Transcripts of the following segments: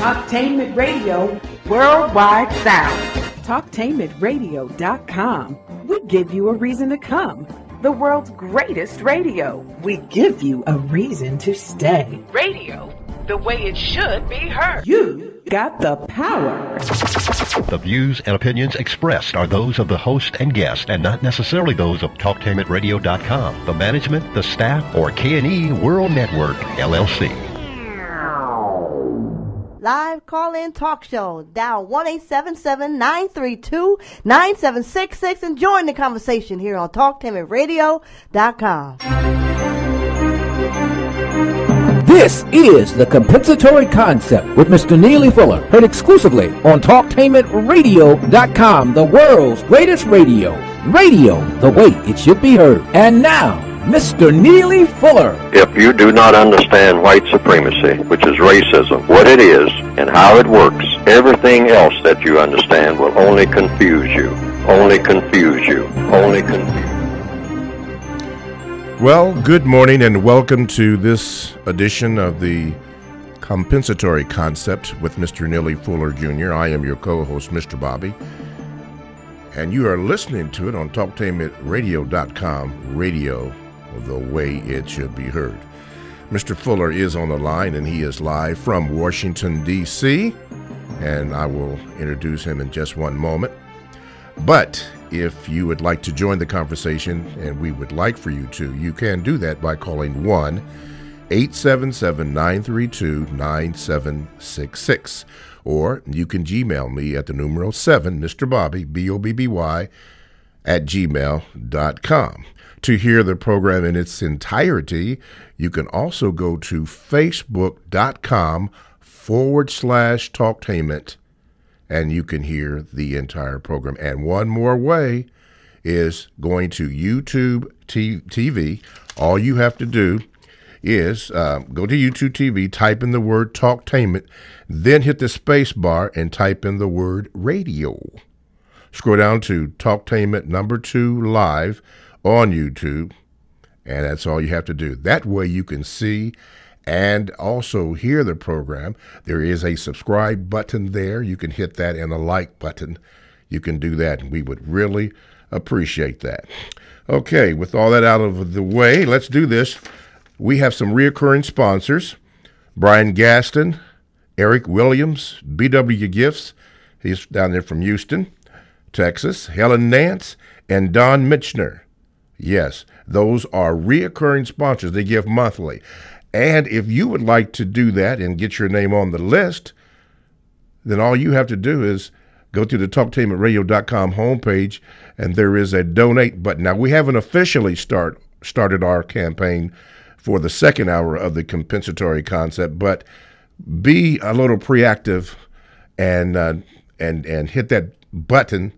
Talktainment Radio Worldwide Sound. Talktainmentradio.com. We give you a reason to come. The world's greatest radio. We give you a reason to stay. Radio, the way it should be heard. You got the power. The views and opinions expressed are those of the host and guest and not necessarily those of Talktainmentradio.com, the management, the staff, or K&E World Network, LLC. Live call-in talk show. Dial 1-877-932-9766 and join the conversation here on TalkTainmentRadio.com. This is the Compensatory Concept with Mr. Neely Fuller, heard exclusively on TalkTainmentRadio.com, the world's greatest radio. Radio the way it should be heard. And now, Mr. Neely Fuller. If you do not understand white supremacy, which is racism, what it is and how it works, everything else that you understand will only confuse you. Only confuse you. Only confuse you. Well, good morning and welcome to this edition of the Compensatory Concept with Mr. Neely Fuller Jr. I am your co-host, Mr. Bobby, and you are listening to it on TalkTainmentRadio.com, radio the way it should be heard. Mr. Fuller is on the line, and he is live from Washington, D.C., and I will introduce him in just one moment. But if you would like to join the conversation, and we would like for you to, you can do that by calling 1-877-932-9766. Or you can Gmail me at the numeral 7, Mr. Bobby, B-O-B-B-Y, at gmail.com. To hear the program in its entirety, you can also go to facebook.com/Talktainment, and you can hear the entire program. And one more way is going to YouTube TV. All you have to do is go to YouTube TV, type in the word Talktainment, then hit the space bar and type in the word radio. Scroll down to Talktainment #2 live on YouTube, and that's all you have to do. That way you can see and also hear the program. There is a subscribe button there. You can hit that, and a like button. You can do that, and we would really appreciate that. Okay, with all that out of the way, let's do this. We have some reoccurring sponsors: Brian Gaston, Eric Williams, BW Gifts, he's down there from Houston, Texas, Helen Nance, and Don Mitchner. Yes, those are reoccurring sponsors. They give monthly. And if you would like to do that and get your name on the list, then all you have to do is go to the TalkTainmentRadio.com homepage, and there is a donate button. Now, we haven't officially started our campaign for the second hour of the Compensatory Concept, but be a little proactive and hit that button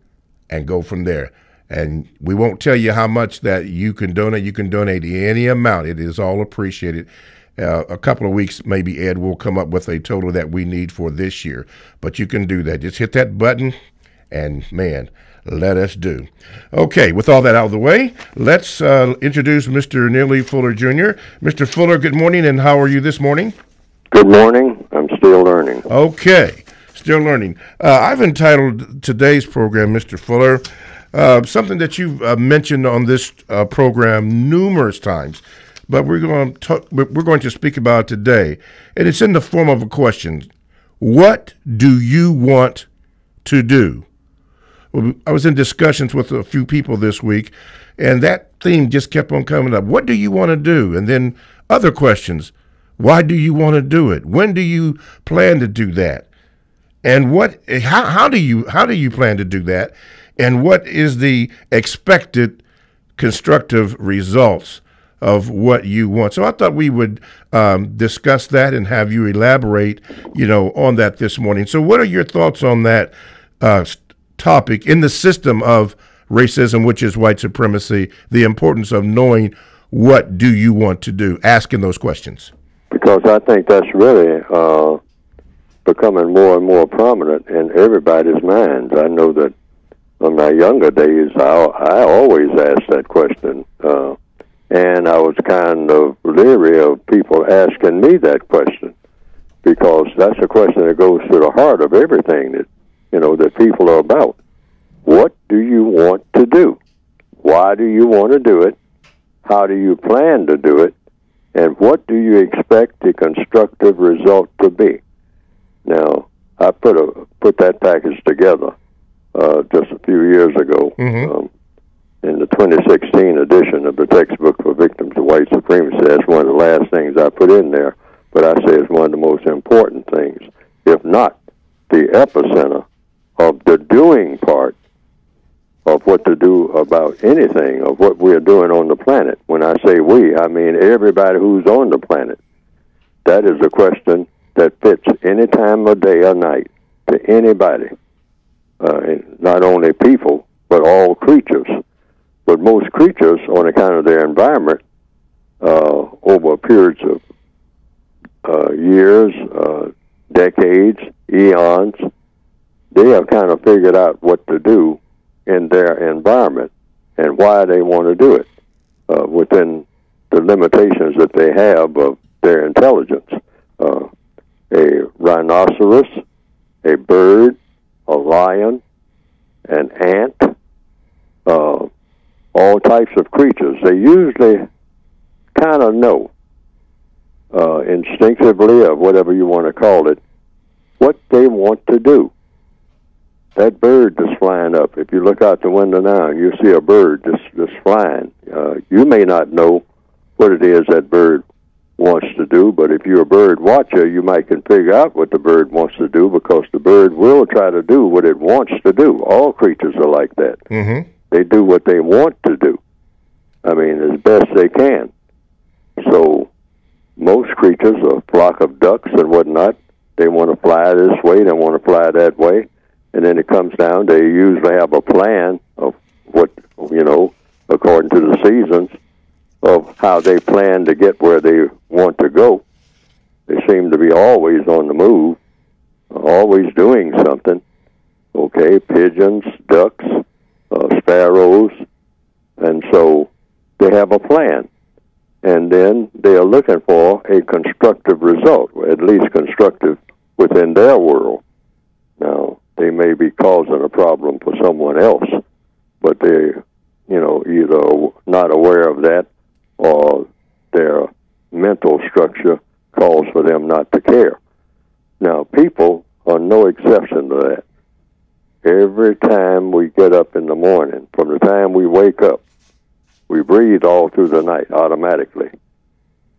and go from there. And we won't tell you how much that you can donate. You can donate any amount. It is all appreciated. A couple of weeks, maybe Ed will come up with a total that we need for this year. But you can do that. Just hit that button, and, man, let us do. Okay, with all that out of the way, let's introduce Mr. Neely Fuller Jr. Mr. Fuller, good morning, and how are you this morning? Good morning. I'm still learning. Okay, still learning. I've entitled today's program, Mr. Fuller, something that you've mentioned on this program numerous times, but we're going to speak about it today, and it's in the form of a question. What do you want to do? Well, I was in discussions with a few people this week, and that theme just kept on coming up. What do you want to do? And then other questions. Why do you want to do it? When do you plan to do that? And how do you plan to do that? And what is the expected constructive results of what you want? So I thought we would discuss that and have you elaborate, on that this morning. So what are your thoughts on that topic in the system of racism, which is white supremacy, the importance of knowing what do you want to do, asking those questions? Because I think that's really becoming more and more prominent in everybody's minds. I know that in my younger days, I always asked that question, and I was kind of leery of people asking me that question. because that's a question that goes to the heart of everything that, that people are about. What do you want to do? Why do you want to do it? How do you plan to do it? And what do you expect the constructive result to be? Now, I put that package together just a few years ago in the 2016 edition of the textbook for victims of white supremacy. That's one of the last things I put in there, but I say it's one of the most important things, if not the epicenter of the doing part of what to do about anything, of what we're doing on the planet. When I say we, I mean everybody who's on the planet. That is a question that fits any time of day or night to anybody, not only people, but all creatures. But most creatures, on account of their environment, over periods of years, decades, eons, they have kind of figured out what to do in their environment and why they want to do it within the limitations that they have of their intelligence. A rhinoceros, a bird, a lion, an ant, all types of creatures. They usually kind of know instinctively, or whatever you want to call it, what they want to do. That bird that's flying up, if you look out the window now and you see a bird just flying, you may not know what it is that bird wants to do, but if you're a bird watcher, you might can figure out what the bird wants to do, because the bird will try to do what it wants to do. All creatures are like that. Mm-hmm. They do what they want to do. I mean, as best they can. So most creatures, a flock of ducks and whatnot, they want to fly this way, they want to fly that way. And then it comes down, they usually have a plan of what, according to the seasons, of how they plan to get where they want to go. They seem to be always on the move, always doing something. Okay, pigeons, ducks, sparrows, and so they have a plan. And then they are looking for a constructive result, at least constructive within their world. Now, they may be causing a problem for someone else, but they're, either not aware of that or their mental structure calls for them not to care. Now, people are no exception to that. Every time we get up in the morning, from the time we wake up, we breathe all through the night automatically.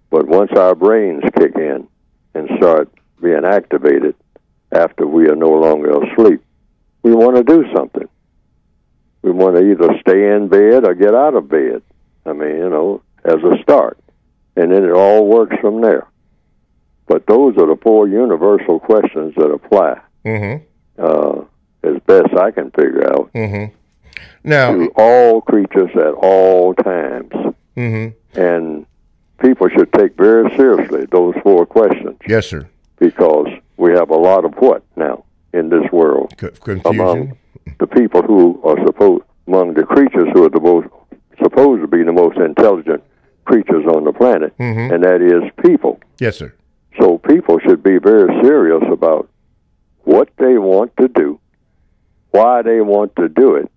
But once our brains kick in and start being activated after we are no longer asleep, we want to do something. We want to either stay in bed or get out of bed. I mean, as a start. And then it all works from there. But those are the four universal questions that apply, as best I can figure out, now, to all creatures at all times. And people should take very seriously those four questions. Yes, sir. Because we have a lot of what now in this world? Confusion. Among the people who are among the creatures who are supposed to be the most intelligent creatures on the planet, and that is people. Yes, sir. So people should be very serious about what they want to do, why they want to do it.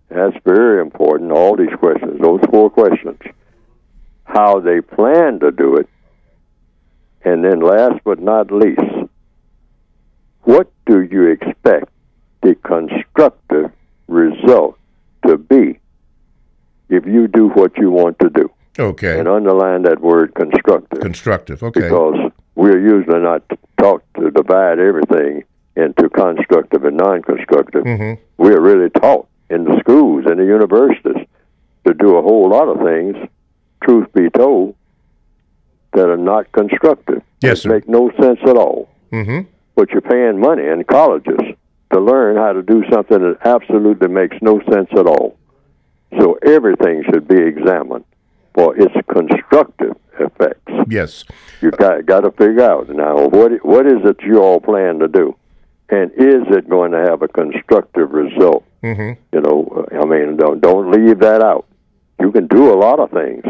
That's very important, all these questions, those four questions. How they plan to do it, and then last but not least, what do you expect the constructive result to be if you do what you want to do? Okay. And underline that word constructive. Constructive, okay. Because we're usually not taught to divide everything into constructive and non-constructive. We're really taught in the schools and the universities to do a whole lot of things, truth be told, that are not constructive. Yes, sir. Make no sense at all. But you're paying money in colleges to learn how to do something that absolutely makes no sense at all. So everything should be examined for its constructive effects. Yes. You got to figure out now what is it you all plan to do, and is it going to have a constructive result? I mean, don't leave that out. You can do a lot of things.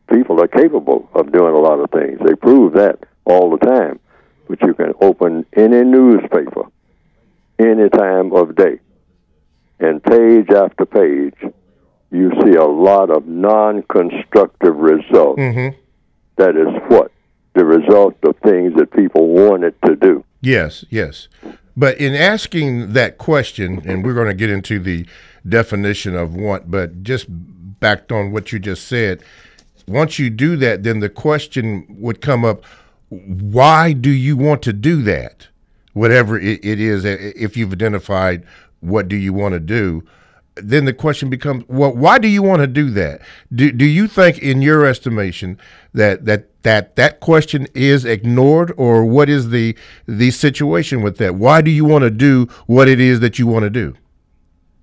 People are capable of doing a lot of things. They prove that all the time. but you can open any newspaper any time of day, and page after page, you see a lot of non-constructive results. Mm-hmm. That is what? The result of things that people wanted to do. Yes, yes. But in asking that question, and we're going to get into the definition of want, but just backed on what you just said, once you do that, then the question would come up, why do you want to do that? Whatever it is, if you've identified what do you want to do, then the question becomes, well, why do you want to do that? Do you think, in your estimation, that question is ignored, or what is the situation with that? Why do you want to do what it is that you want to do?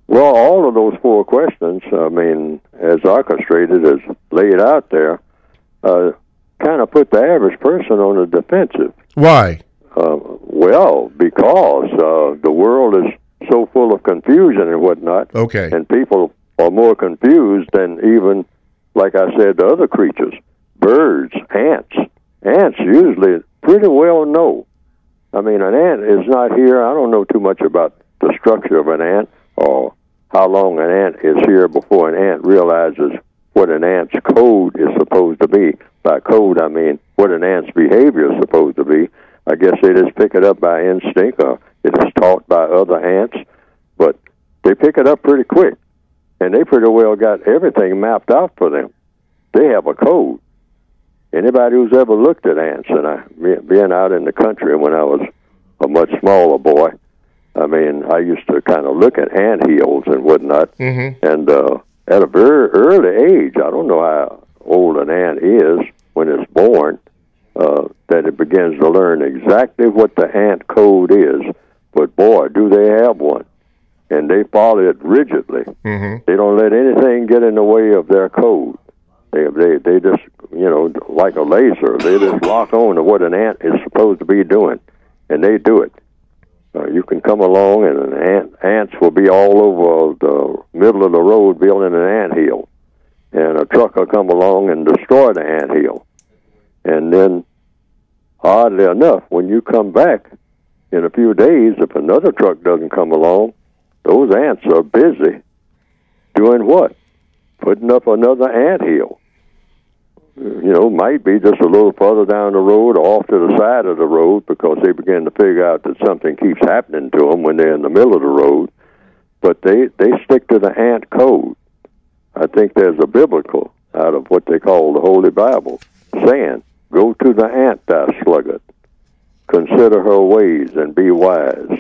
Well, all of those four questions, I mean, as orchestrated, as laid out there, kind of put the average person on the defensive. Why? Well, because the world is so full of confusion and whatnot. Okay. And people are more confused than even, like I said, the other creatures. Birds, ants. Ants usually pretty well know. I mean, an ant is not here. I don't know too much about the structure of an ant or how long an ant is here before an ant realizes what an ant's code is supposed to be. By code, I mean what an ant's behavior is supposed to be. I guess they just pick it up by instinct, or it is taught by other ants, but they pick it up pretty quick, and they pretty well got everything mapped out for them. They have a code. Anybody who's ever looked at ants, and being out in the country when I was a much smaller boy, I mean, I used to kind of look at ant hills and whatnot, mm-hmm. and at a very early age, I don't know how old an ant is when it's born, that it begins to learn exactly what the ant code is. But boy, do they have one. And they follow it rigidly. Mm-hmm. They don't let anything get in the way of their code. They just, like a laser, they just lock on to what an ant is supposed to be doing. And they do it. You can come along and ants will be all over the middle of the road building an anthill. And a truck will come along and destroy the anthill. And then, oddly enough, when you come back in a few days, if another truck doesn't come along, those ants are busy doing what? Putting up another anthill. Might be just a little further down the road or off to the side of the road, because they begin to figure out that something keeps happening to them when they're in the middle of the road. But they stick to the ant code. I think there's a biblical out of what they call the Holy Bible saying, "Go to the ant, thou sluggard. Consider her ways and be wise."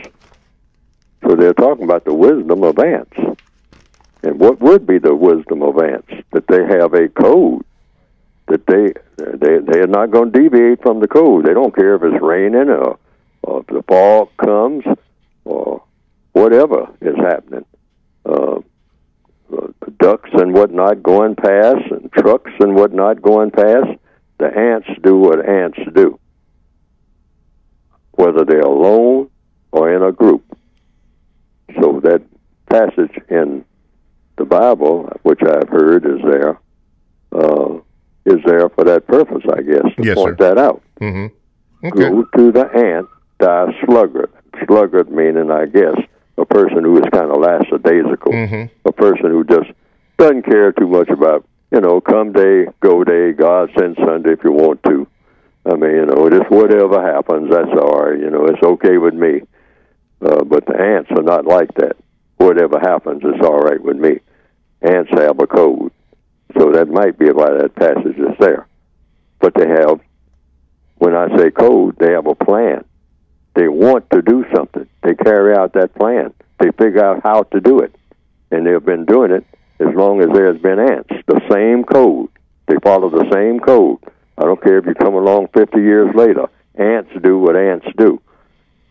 So they're talking about the wisdom of ants. And what would be the wisdom of ants? That they have a code. That they are not going to deviate from the code. They don't care if it's raining or if the fog comes or whatever is happening. Ducks and whatnot going past, and trucks and whatnot going past. The ants do what ants do, whether they're alone or in a group. So that passage in the Bible, which I've heard is there for that purpose, I guess, to point that out. Mm-hmm. Okay. Go to the ant, thou sluggard. Sluggard meaning, I guess, a person who is kind of lackadaisical, mm-hmm. a person who just doesn't care too much about, come day, go day, God send Sunday if you want to. I mean, just whatever happens, that's all right. It's okay with me. But the ants are not like that. Whatever happens, it's all right with me. Ants have a code. So that might be why that passage is there. But they have, when I say code, they have a plan. They want to do something. They carry out that plan. They figure out how to do it. And they've been doing it as long as there's been ants. The same code. They follow the same code. I don't care if you come along 50 years later. Ants do what ants do.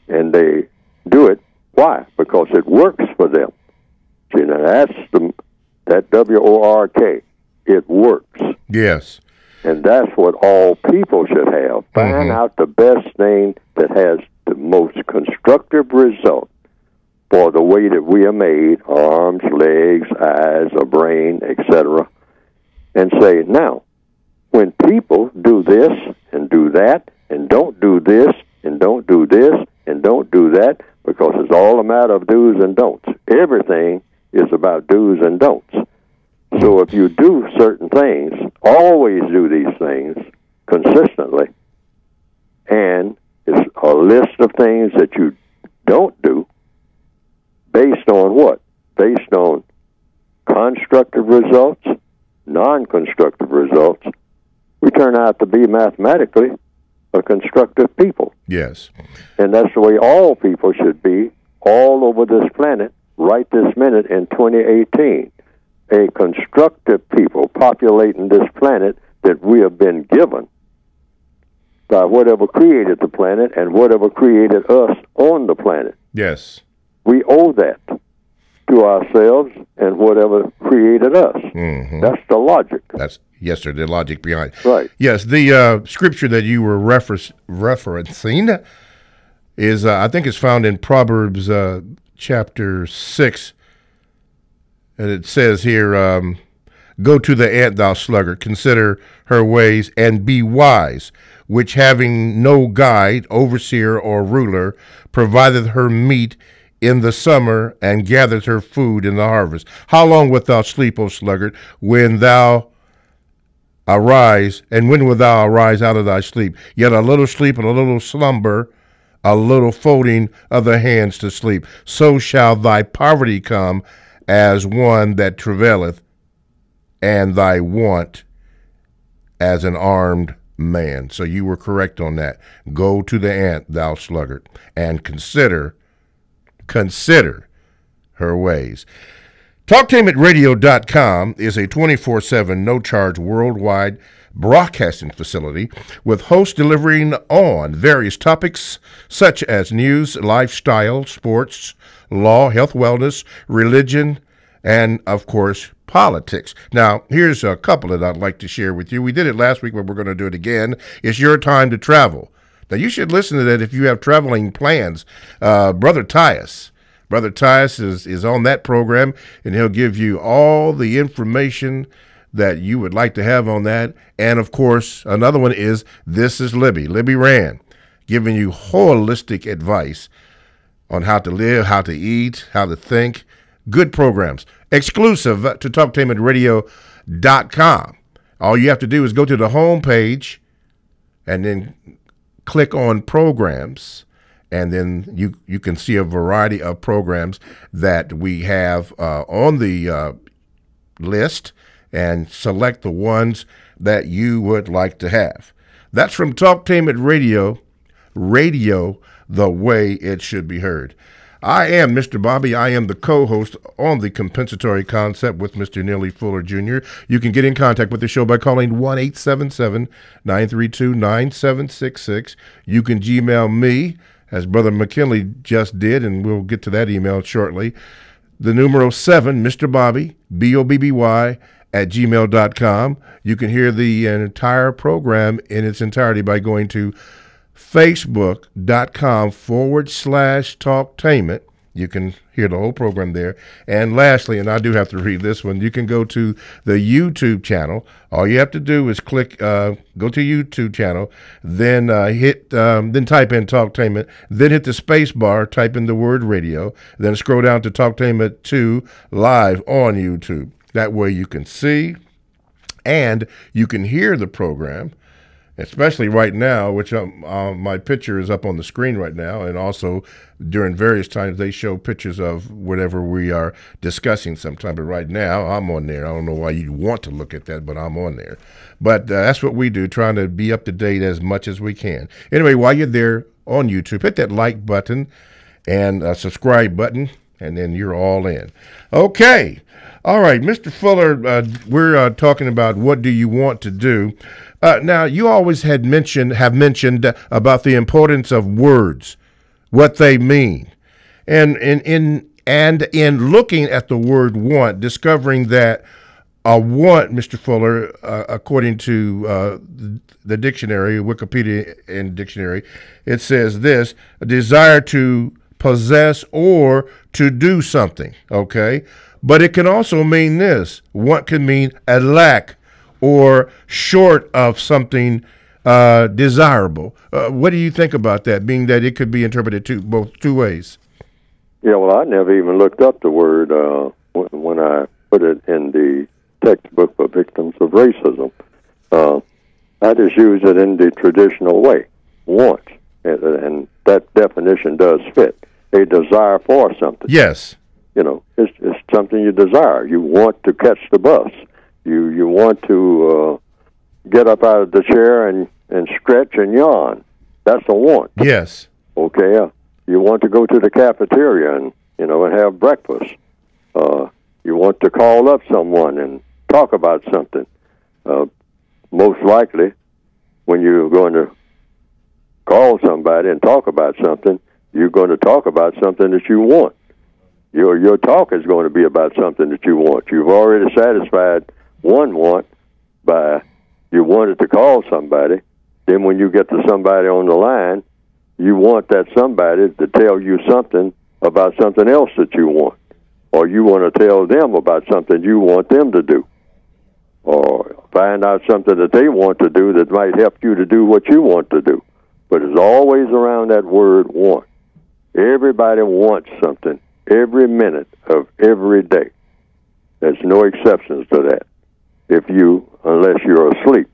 And they do it. Why? Because it works for them. See, now that's that W-O-R-K. It works. Yes. And that's what all people should have. Find out the best thing that has the most constructive result for the way that we are made, arms, legs, eyes, a brain, etc. And say, now, when people do this and do that and don't do this and don't do this and don't do that, because it's all a matter of do's and don'ts. Everything is about do's and don'ts. So if you do certain things, always do these things consistently, and it's a list of things that you don't do based on what? Based on constructive results, non-constructive results. We turn out to be mathematically a constructive people. Yes. And that's the way all people should be all over this planet right this minute in 2018. A constructive people populating this planet that we have been given by whatever created the planet and whatever created us on the planet. Yes. We owe that to ourselves and whatever created us. Mm-hmm. That's the logic. Yes, sir, the logic behind. Right. Yes, the scripture that you were referencing is, I think it's found in Proverbs chapter 6. And it says here, go to the ant, thou sluggard, consider her ways, and be wise, which having no guide, overseer, or ruler, provideth her meat in the summer, and gathereth her food in the harvest. How long wilt thou sleep, O sluggard, when thou arise, and when wilt thou arise out of thy sleep? Yet a little sleep and a little slumber, a little folding of the hands to sleep. So shall thy poverty come as one that travaileth, and thy want as an armed man. So you were correct on that. Go to the ant, thou sluggard, and consider her ways. TalkTameItRadio.com is a 24/7 no-charge worldwide broadcasting facility with hosts delivering on various topics such as news, lifestyle, sports, law, health, wellness, religion, and, of course, politics. Now, here's a couple that I'd like to share with you. We did it last week, but we're going to do it again. It's your time to travel. Now, you should listen to that if you have traveling plans. Brother Tyus is on that program, and he'll give you all the information that you would like to have on that. And, of course, another one is This is Libby Rand, giving you holistic advice on how to live, how to eat, how to think. Good programs, exclusive to TalkTameItRadio.com. All you have to do is go to the home page and then click on programs, and then you can see a variety of programs that we have on the list, and select the ones that you would like to have. That's from TalkTameIt Radio, the way it should be heard. I am Mr. Bobby. I am the co-host on the Compensatory Concept with Mr. Neely Fuller Jr. You can get in contact with the show by calling 1-877-932-9766. You can Gmail me, as Brother McKinley just did, and we'll get to that email shortly. The numero 7, Mr. Bobby, BOBBY, @gmail.com. You can hear the entire program in its entirety by going to Facebook.com/Talktainment. You can hear the whole program there. And lastly, and I do have to read this one, you can go to the YouTube channel. All you have to do is click, go to YouTube channel, then then type in Talktainment, then hit the space bar, type in the word radio, then scroll down to Talktainment 2 live on YouTube. That way you can see and you can hear the program, especially right now, which my picture is up on the screen right now, and also during various times they show pictures of whatever we are discussing sometime. But right now, I'm on there. I don't know why you'd want to look at that, but I'm on there. But that's what we do, trying to be up to date as much as we can. Anyway, while you're there on YouTube, hit that like button and subscribe button, and then you're all in. Okay. All right, Mr. Fuller, we're talking about what do you want to do. Now, you always have mentioned about the importance of words, what they mean, and in looking at the word want, discovering that a want, Mr. Fuller, according to the dictionary, Wikipedia and dictionary, it says this: a desire to possess or to do something. Okay. But it can also mean this. Want can mean a lack or short of something desirable. What do you think about that, being that it could be interpreted both two ways? Yeah, well, I never even looked up the word when I put it in the textbook for victims of racism. I just use it in the traditional way, want, and that definition does fit. A desire for something. Yes. You know, it's something you desire. You want to catch the bus. You want to get up out of the chair and stretch and yawn. That's a want. Yes. Okay. You want to go to the cafeteria and have breakfast. You want to call up someone and talk about something. Most likely, when you're going to call somebody and talk about something, you're going to talk about something that you want. Your talk is going to be about something that you want. You've already satisfied one want by you wanted to call somebody. Then when you get to somebody on the line, you want that somebody to tell you something about something else that you want. Or you want to tell them about something you want them to do. Or find out something that they want to do that might help you to do what you want to do. But it's always around that word want. Everybody wants something every minute of every day. There's no exceptions to that. Unless you're asleep.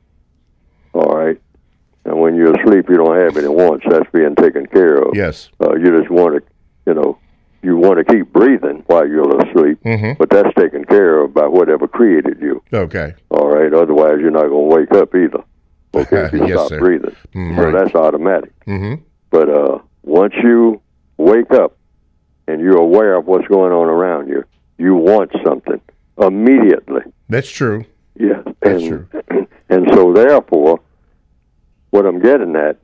All right? And when you're asleep, you don't have any wants. That's being taken care of. Yes. You just want to, you want to keep breathing while you're asleep, but that's taken care of by whatever created you. Okay. All right? Otherwise, you're not going to wake up either. Okay? If you Yes, stop sir. breathing. So that's automatic. Mm-hmm. But once you wake up and you're aware of what's going on around you, you want something immediately. That's true. Yes. That's true. And so, therefore, what I'm getting at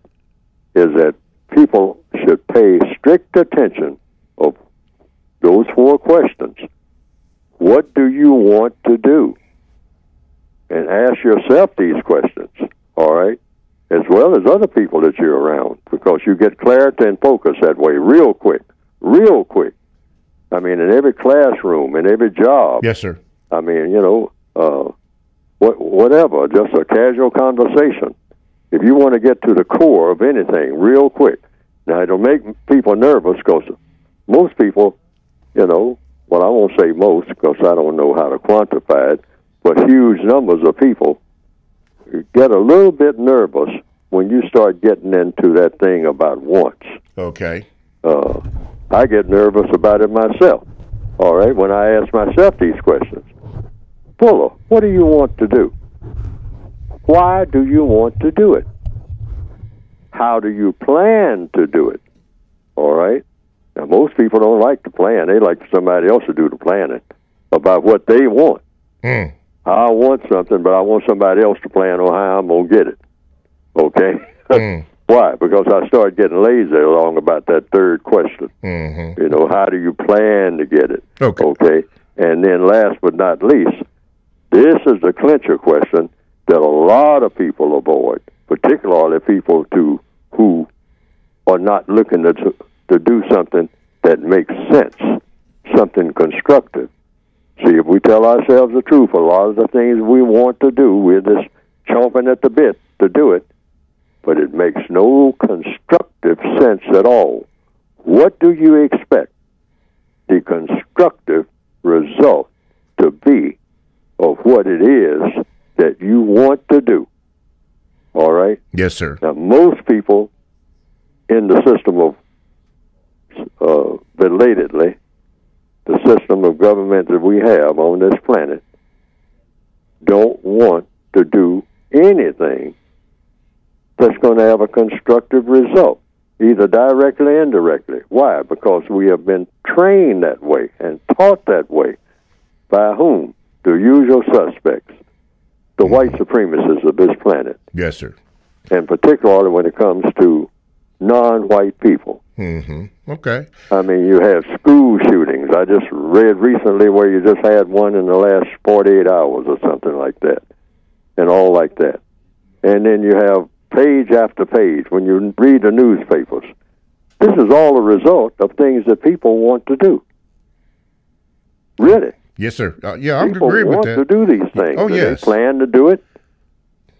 is that people should pay strict attention of those 4 questions. What do you want to do? And ask yourself these questions, all right, as well as other people that you're around, because you get clarity and focus that way real quick. I mean, in every classroom, in every job. Yes, sir. I mean, whatever, just a casual conversation. If you want to get to the core of anything real quick. Now, it'll make people nervous because most people, I won't say most because I don't know how to quantify it, but huge numbers of people get a little bit nervous when you start getting into that thing about wants. Okay. I get nervous about it myself, all right, when I ask myself these questions. Fuller, what do you want to do? Why do you want to do it? How do you plan to do it? All right? Now, most people don't like to plan. They like somebody else to do the planning about what they want. I want something, but I want somebody else to plan on how I'm going to get it. Okay? Why? Because I start getting lazy along about that third question. How do you plan to get it? Okay? And then last but not least, this is the clincher question that a lot of people avoid, particularly people who are not looking to do something that makes sense, something constructive. See, if we tell ourselves the truth, a lot of the things we want to do, we're just chomping at the bit to do it, but it makes no constructive sense at all. What do you expect the constructive result to be of what it is that you want to do? All right? Yes, sir. Now, most people in the system of, belatedly, the system of government that we have on this planet, don't want to do anything that's going to have a constructive result, either directly or indirectly. Why? Because we have been trained that way and taught that way. By whom? The usual suspects, the white supremacists of this planet. Yes, sir. And particularly when it comes to non-white people. Okay. I mean, you have school shootings. I just read recently where you just had one in the last 48 hours or something like that, and all like that. And then you have page after page when you read the newspapers. This is all a result of things that people want to do. Really. Yes, sir. Yeah, I agree with people that. want to do these things. Oh, yes. They plan to do it,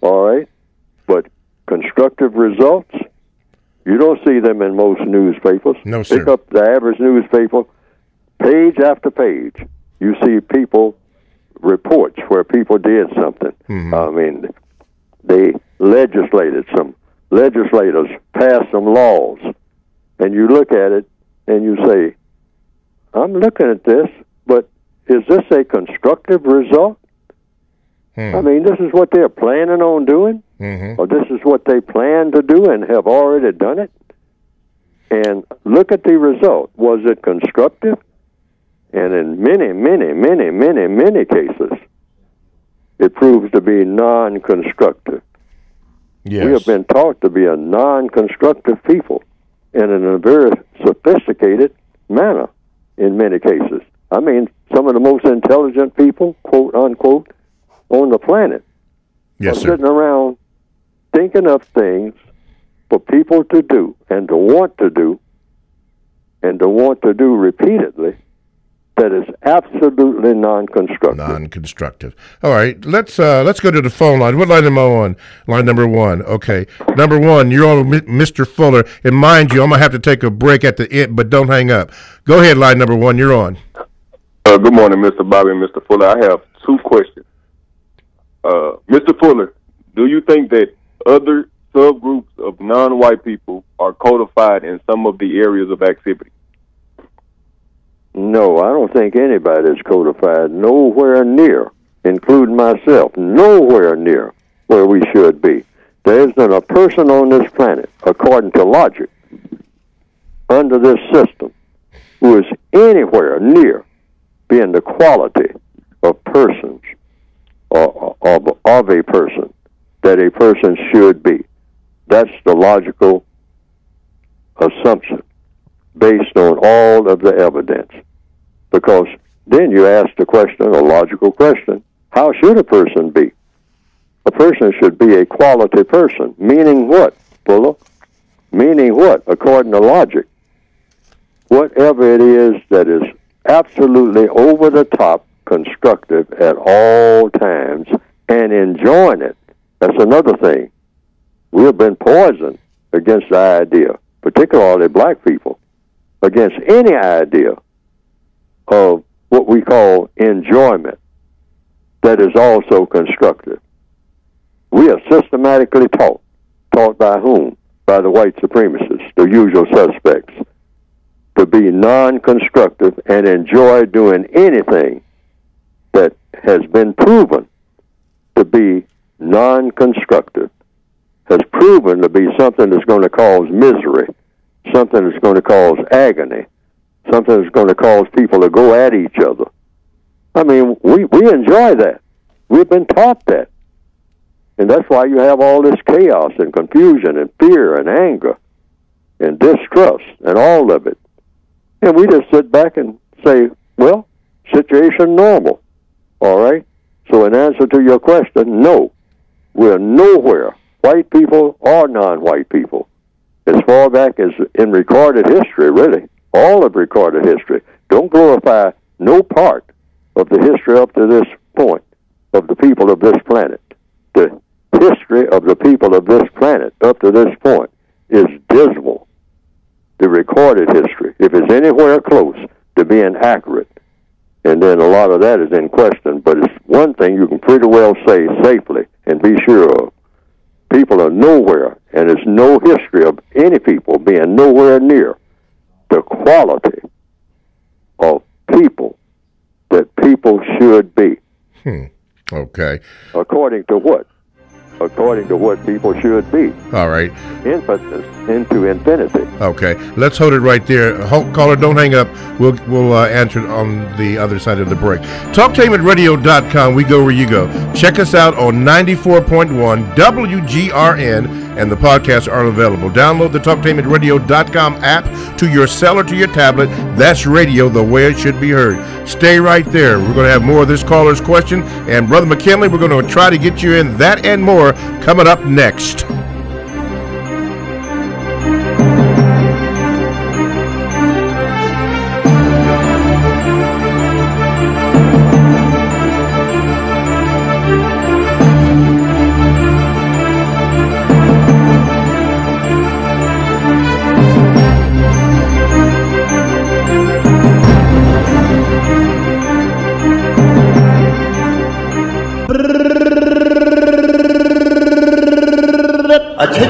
all right, but constructive results? You don't see them in most newspapers. No, sir. Pick up the average newspaper, page after page. You see reports where people did something. Mm-hmm. I mean, they some legislators passed some laws, and you look at it and you say, I'm looking at this, but is this a constructive result? I mean, this is what they're planning on doing, or this is what they plan to do and have already done it. And look at the result. Was it constructive? And in many cases, it proves to be non-constructive. Yes. We have been taught to be a non-constructive people, and in a very sophisticated manner in many cases. I mean, some of the most intelligent people, quote unquote, on the planet Yes, are sir. sitting around thinking of things for people to do and to want to do and to want to do repeatedly that is absolutely non-constructive. Non-constructive. All right, let's go to the phone line. What line am I on? Line number 1. Okay, number 1. You're on with Mr. Fuller. And mind you, I'm gonna have to take a break at the end, but don't hang up. Go ahead, line number 1. You're on. Good morning, Mr. Bobby and Mr. Fuller. I have 2 questions. Mr. Fuller, do you think that other subgroups of non-white people are codified in some of the areas of activity? No, I don't think anybody is codified nowhere near, including myself, nowhere near where we should be. There isn't a person on this planet, according to logic, under this system, who is anywhere near being the quality of persons or of a person that a person should be. That's the logical assumption based on all of the evidence. Because then you ask the question, a logical question, how should a person be? A person should be a quality person. Meaning what, Fuller? Meaning what, according to logic? Whatever it is that is absolutely over the top constructive at all times and enjoying it. That's another thing. We have been poisoned against the idea, particularly black people, against any idea of what we call enjoyment that is also constructive. We are systematically taught by whom? By the white supremacists, the usual suspects, to be non-constructive and enjoy doing anything that has been proven to be non-constructive, has proven to be something that's going to cause misery, something that's going to cause agony, something that's going to cause people to go at each other. I mean, we enjoy that. We've been taught that. And that's why you have all this chaos and confusion and fear and anger and distrust and all of it. And we just sit back and say, well, situation normal. All right? So in answer to your question, no. We're nowhere, white people or non-white people, as far back as in recorded history, really, all of recorded history. Don't glorify no part of the history up to this point of the people of this planet. The history of the people of this planet up to this point is dismal. The recorded history, if it's anywhere close to being accurate, and then a lot of that is in question, but it's one thing you can pretty well say safely and be sure of. People are nowhere, and there's no history of any people being nowhere near the quality of people that people should be. Okay. According to what? According to what people should be. All right. Emphasis into infinity. Okay. Let's hold it right there. Caller, don't hang up. We'll answer on the other side of the break. TalkTainmentradio.com. We go where you go. Check us out on 94.1 WGRN, and the podcasts are available. Download the TalkTainmentradio.com app to your cell or to your tablet. That's radio the way it should be heard. Stay right there. We're going to have more of this caller's question. And Brother McKinley, we're going to try to get you in that and more coming up next.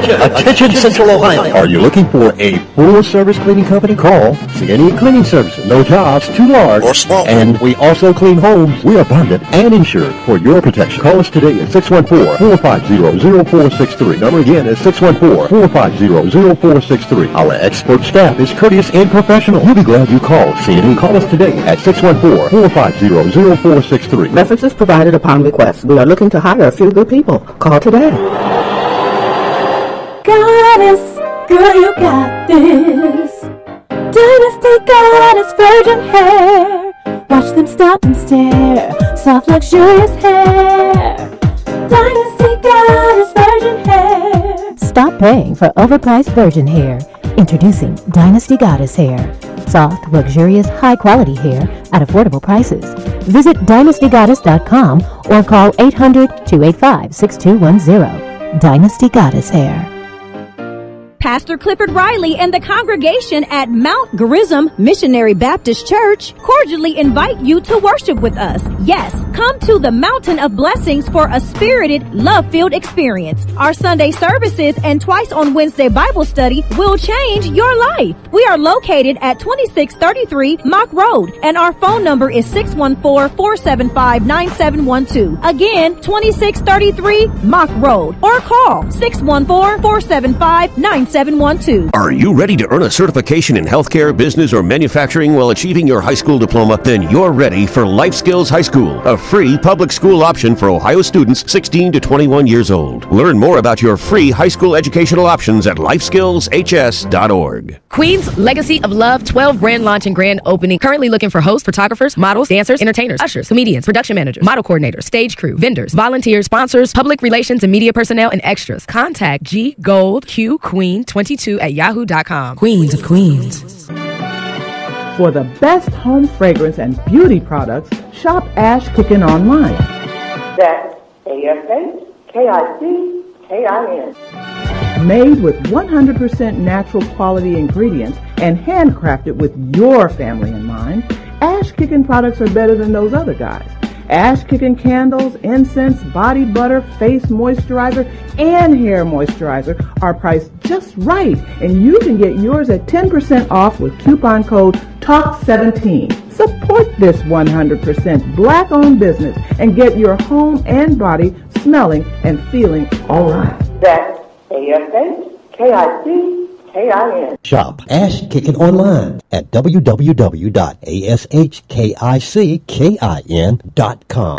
Attention Central Ohio. Are you looking for a full-service cleaning company? Call C&E Cleaning Services. No jobs too large or small. And we also clean homes. We are bonded and insured for your protection. Call us today at 614-450-0463. Number again is 614-450-0463. Our expert staff is courteous and professional. We'll be glad you called C&E. Call us today at 614-450-0463. References provided upon request. We are looking to hire a few good people. Call today. Goddess, girl, you got this. Dynasty Goddess virgin hair. Watch them stop and stare. Soft, luxurious hair. Dynasty Goddess virgin hair. Stop paying for overpriced virgin hair. Introducing Dynasty Goddess hair. Soft, luxurious, high-quality hair at affordable prices. Visit dynastygoddess.com or call 800-285-6210. Dynasty Goddess Hair. Pastor Clifford Riley and the congregation at Mount Gerizim Missionary Baptist Church cordially invite you to worship with us. Yes, come to the Mountain of Blessings for a spirited, love-filled experience. Our Sunday services and twice on Wednesday Bible study will change your life. We are located at 2633 Mock Road, and our phone number is 614-475-9712. Again, 2633 Mock Road, or call 614-475-9712. Are you ready to earn a certification in healthcare, business, or manufacturing while achieving your high school diploma? Then you're ready for Life Skills High School, a free public school option for Ohio students 16 to 21 years old. Learn more about your free high school educational options at lifeskillshs.org. Queen's Legacy of Love 12 grand launch and grand opening. Currently looking for hosts, photographers, models, dancers, entertainers, ushers, comedians, production managers, model coordinators, stage crew, vendors, volunteers, sponsors, public relations and media personnel, and extras. Contact ggoldqqueen22@yahoo.com. Queens of Queens. For the best home fragrance and beauty products, shop Ash Kickin online. That's ASHKICKIN. Made with 100% natural quality ingredients and handcrafted with your family in mind, Ash Kickin products are better than those other guys. Ash Kickin candles, incense, body butter, face moisturizer, and hair moisturizer are priced just right, and you can get yours at 10% off with coupon code TALK17. Support this 100% black-owned business and get your home and body smelling and feeling all right. That's ASHKICKIN. Shop Ash Kickin online at www.ashkickin.com.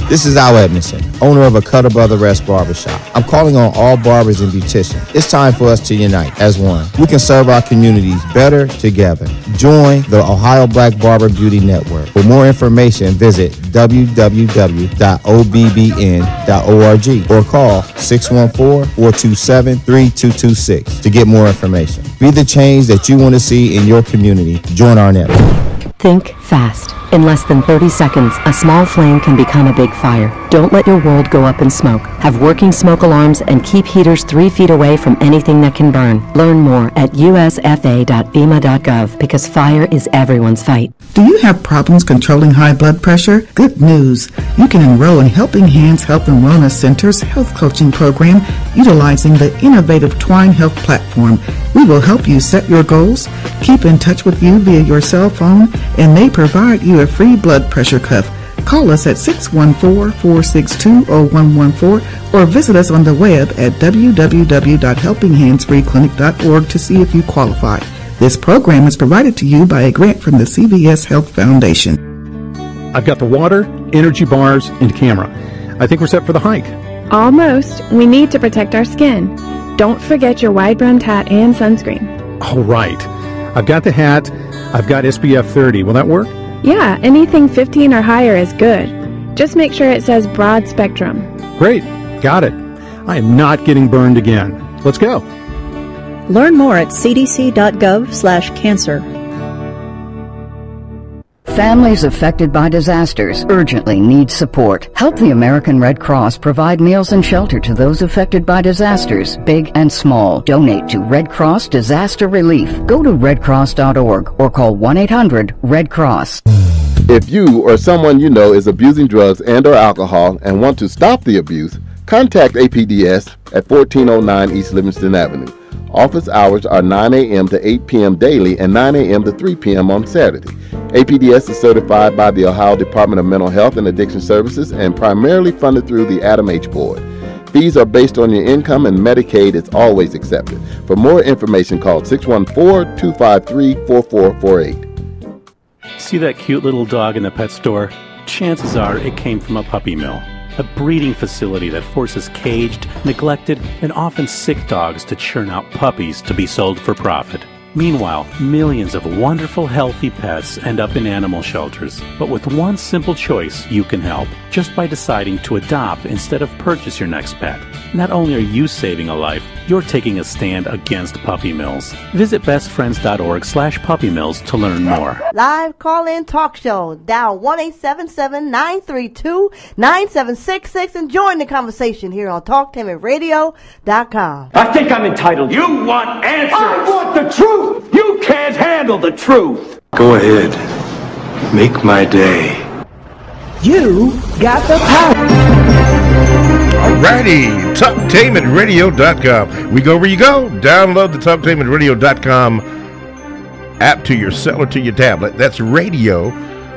This is Al Edmondson, owner of a Cutter Brother Rest Barbershop. I'm calling on all barbers and beauticians. It's time for us to unite as one. We can serve our communities better together. Join the Ohio Black Barber Beauty Network. For more information, visit www.obbn.org or call 614-427-3226 to get more information. Be the change that you want to see in your community. Join our network. Think fast. In less than 30 seconds, a small flame can become a big fire. Don't let your world go up in smoke. Have working smoke alarms and keep heaters 3 feet away from anything that can burn. Learn more at usfa.fema.gov because fire is everyone's fight. Do you have problems controlling high blood pressure? Good news. You can enroll in Helping Hands Health and Wellness Center's health coaching program utilizing the innovative Twine Health platform. We will help you set your goals, keep in touch with you via your cell phone, and may provide you a free blood pressure cuff. Call us at 614-462-0114 or visit us on the web at www.helpinghandsfreeclinic.org to see if you qualify. This program is provided to you by a grant from the CVS Health Foundation. I've got the water, energy bars, and camera. I think we're set for the hike. Almost. We need to protect our skin. Don't forget your wide-brimmed hat and sunscreen. All right. I've got the hat. I've got SPF 30. Will that work? Yeah, anything 15 or higher is good. Just make sure it says broad spectrum. Great. Got it. I am not getting burned again. Let's go. Learn more at cdc.gov/cancer. Families affected by disasters urgently need support. Help the American Red Cross provide meals and shelter to those affected by disasters, big and small. Donate to Red Cross Disaster Relief. Go to redcross.org or call 1-800-RED-CROSS. If you or someone you know is abusing drugs and or alcohol and want to stop the abuse, Contact APDS at 1409 East Livingston Avenue. Office hours are 9 a.m. to 8 p.m. daily and 9 a.m. to 3 p.m. on Saturday. APDS is certified by the Ohio Department of Mental Health and Addiction Services and primarily funded through the Adam H. Board. Fees are based on your income and Medicaid is always accepted. For more information, call 614-253-4448. See that cute little dog in the pet store? Chances are it came from a puppy mill. A breeding facility that forces caged, neglected, and often sick dogs to churn out puppies to be sold for profit. Meanwhile, millions of wonderful, healthy pets end up in animal shelters. But with one simple choice, you can help, just by deciding to adopt instead of purchase your next pet. Not only are you saving a life, you're taking a stand against puppy mills. Visit bestfriends.org/puppymills to learn more. Live call-in talk show. Dial 1-877-932-9766 and join the conversation here on TalkTimidRadio.com. I think I'm entitled. You want answers. I want the truth. You can't handle the truth. Go ahead. Make my day. You got the power. Alrighty, TalkTimidRadio.com. We go where you go. Download the TalkTimidRadio.com app to your cell or to your tablet. That's radio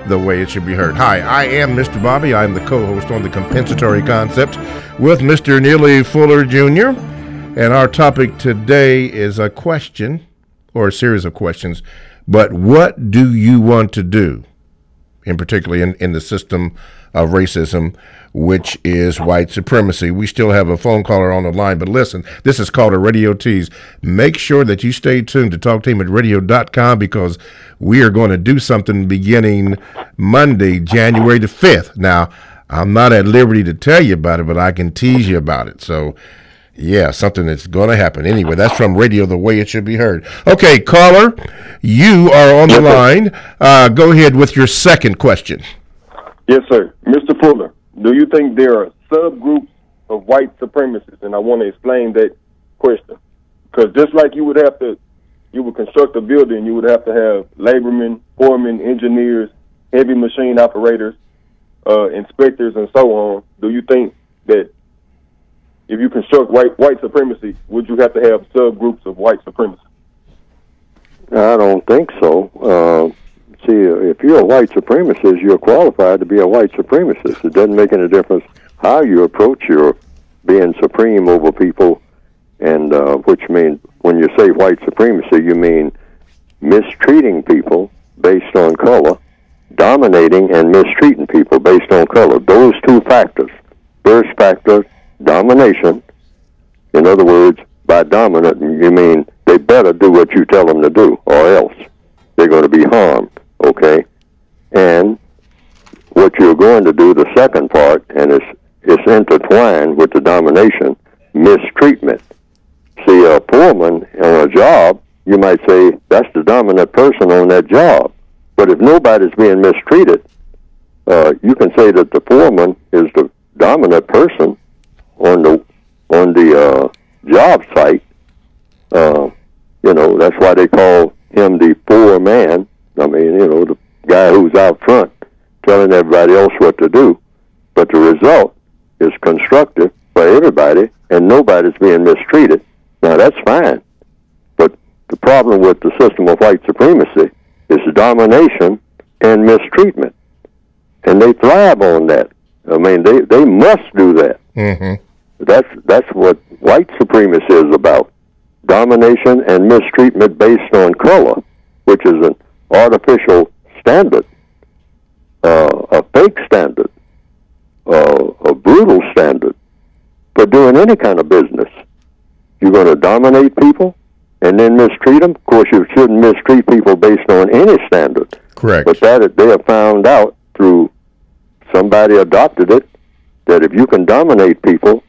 the way it should be heard. Hi, I am Mr. Bobby. I'm the co-host on the Compensatory Concept with Mr. Neely Fuller Jr. And our topic today is a question, or a series of questions, but what do you want to do, in particularly in the system of racism, which is white supremacy? We still have a phone caller on the line, but listen, this is called a radio tease. Make sure that you stay tuned to TalkTimidRadio.com because we are going to do something beginning Monday, January the 5th. Now, I'm not at liberty to tell you about it, but I can tease you about it. So, yeah, something that's going to happen. Anyway, that's from radio the way it should be heard. Okay, caller, you are on the line. Go ahead with your second question. Yes, sir. Mr. Fuller, do you think there are subgroups of white supremacists? And I want to explain that question. Because just like you would construct a building, you would have to have labormen, foremen, engineers, heavy machine operators, inspectors, and so on. Do you think that if you construct white supremacy, would you have to have subgroups of white supremacy? I don't think so. See, if you're a white supremacist, you're qualified to be a white supremacist. It doesn't make any difference how you approach your being supreme over people, and which means when you say white supremacy, you mean mistreating people based on color, dominating and mistreating people based on color. Those two factors. First factor, domination. In other words, by dominant, you mean they better do what you tell them to do, or else they're going to be harmed. Okay, and what you're going to do, the second part, and it's intertwined with the domination, mistreatment. See, a foreman on a job, you might say that's the dominant person on that job. But if nobody's being mistreated, you can say that the foreman is the dominant person on the job site. That's why they call him the foreman. I mean, the guy who's out front telling everybody else what to do. But the result is constructive for everybody, and nobody's being mistreated. Now, that's fine. But the problem with the system of white supremacy is domination and mistreatment. And they thrive on that. I mean, they must do that. Mm-hmm. That's what white supremacy is about. Domination and mistreatment based on color, which is an artificial standard, a fake standard, a brutal standard for doing any kind of business. You're going to dominate people and then mistreat them? Of course, you shouldn't mistreat people based on any standard. Correct. But that they have found out through somebody adopted it, that if you can dominate people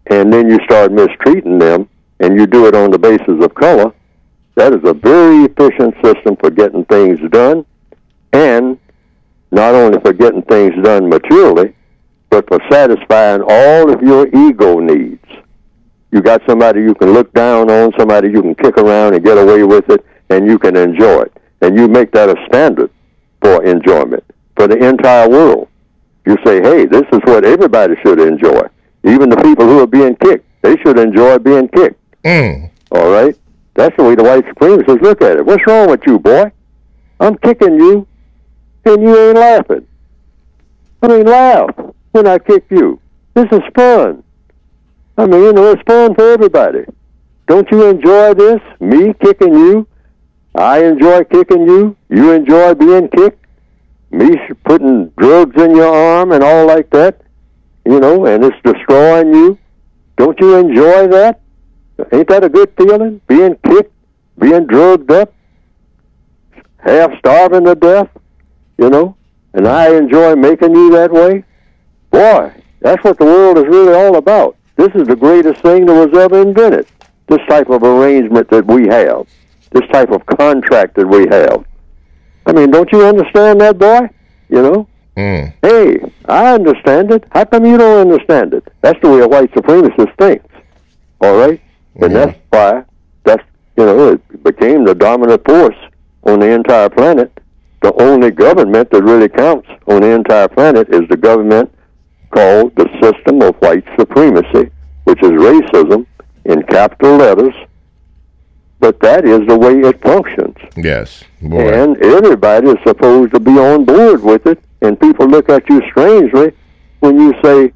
and then you start mistreating them and you do it on the basis of color, that is a very efficient system for getting things done, and not only for getting things done materially, but for satisfying all of your ego needs. You got somebody you can look down on, somebody you can kick around and get away with it, and you can enjoy it. And you make that a standard for enjoyment for the entire world. You say, hey, this is what everybody should enjoy. Even the people who are being kicked, they should enjoy being kicked. All right? That's the way the white supremacists look at it. What's wrong with you, boy? I'm kicking you, and you ain't laughing. I mean, laugh when I kick you. This is fun. I mean, you know, it's fun for everybody. Don't you enjoy this? Me kicking you? I enjoy kicking you. You enjoy being kicked. Me putting drugs in your arm and all like that, you know, and it's destroying you. Don't you enjoy that? Ain't that a good feeling? Being kicked, being drugged up, half starving to death, you know, and I enjoy making you that way. Boy, that's what the world is really all about. This is the greatest thing that was ever invented. This type of arrangement that we have. This type of contract that we have. I mean, don't you understand that, boy? You know? Hey, I understand it. How come you don't understand it? That's the way a white supremacist thinks. All right? And that's why, you know, it became the dominant force on the entire planet. The only government that really counts on the entire planet is the government called the system of white supremacy, which is racism in capital letters. But that is the way it functions. Yes. Boy. And everybody is supposed to be on board with it, and people look at you strangely when you say,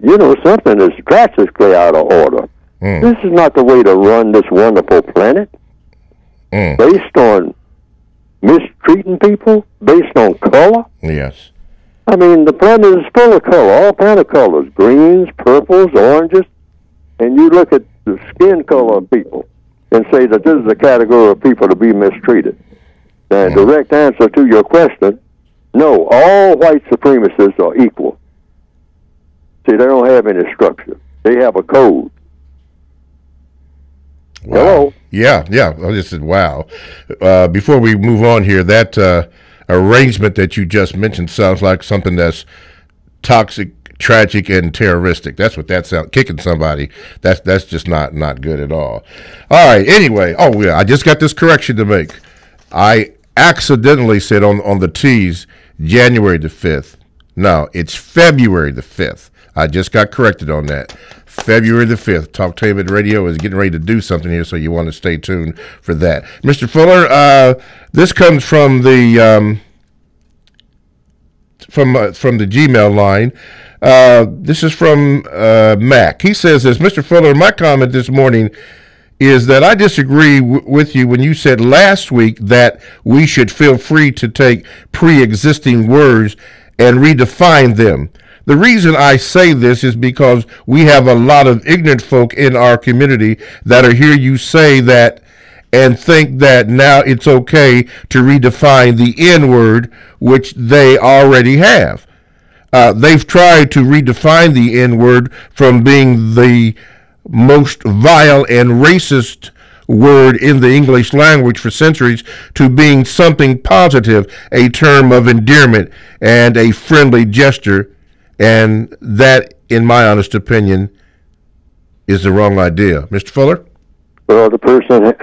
you know, something is drastically out of order. This is not the way to run this wonderful planet. Based on mistreating people, based on color. Yes. I mean, the planet is full of color, all kind of colors, greens, purples, oranges, and you look at the skin color of people and say that this is a category of people to be mistreated. The direct answer to your question, no, all white supremacists are equal. See, they don't have any structure. They have a code. Wow. Hello? Yeah. I just said, wow. Before we move on here, that arrangement that you just mentioned sounds like something that's toxic, tragic, and terroristic. That's what that sounds. Kicking somebody, that's just not good at all. All right. Anyway, I just got this correction to make. I accidentally said on the tease January the 5th. No, it's February the 5th. I just got corrected on that. February the 5th. Talktainment Radio is getting ready to do something here, so you want to stay tuned for that. Mr. Fuller, this comes from the from the Gmail line. This is from Mac. He says this, Mr. Fuller, my comment this morning is that I disagree with you when you said last week that we should feel free to take pre-existing words and redefine them. The reason I say this is because we have a lot of ignorant folk in our community that are hear you say that and think that now it's okay to redefine the N-word, which they already have. They've tried to redefine the N-word from being the most vile and racist word in the English language for centuries to being something positive, a term of endearment and a friendly gesture. And that, in my honest opinion, is the wrong idea. Mr. Fuller? Well, the person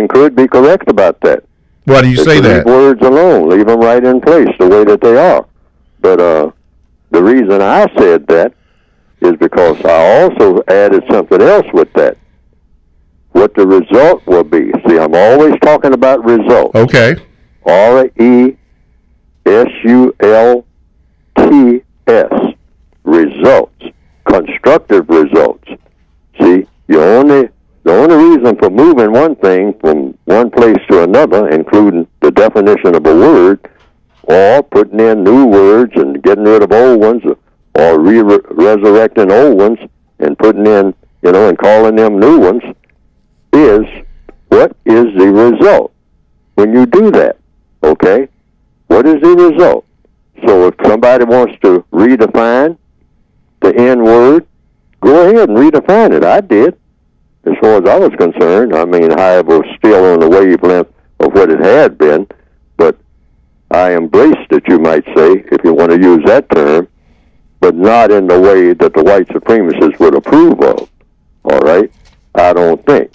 could be correct about that. Why do you say that? Leave words alone. Leave them right in place the way that they are. But the reason I said that is because I also added something else with that. What the result will be. See, I'm always talking about results. Okay. RESULTS. Results. Constructive results. See, the only reason for moving one thing from one place to another, including the definition of a word, or putting in new words and getting rid of old ones, or resurrecting old ones and putting in, and calling them new ones, is what is the result when you do that, okay? What is the result? So if somebody wants to redefine the N-word, go ahead and redefine it. I did, as far as I was concerned. I mean, I was still on the wavelength of what it had been, but I embraced it, you might say, if you want to use that term, but not in the way that the white supremacists would approve of, all right? I don't think.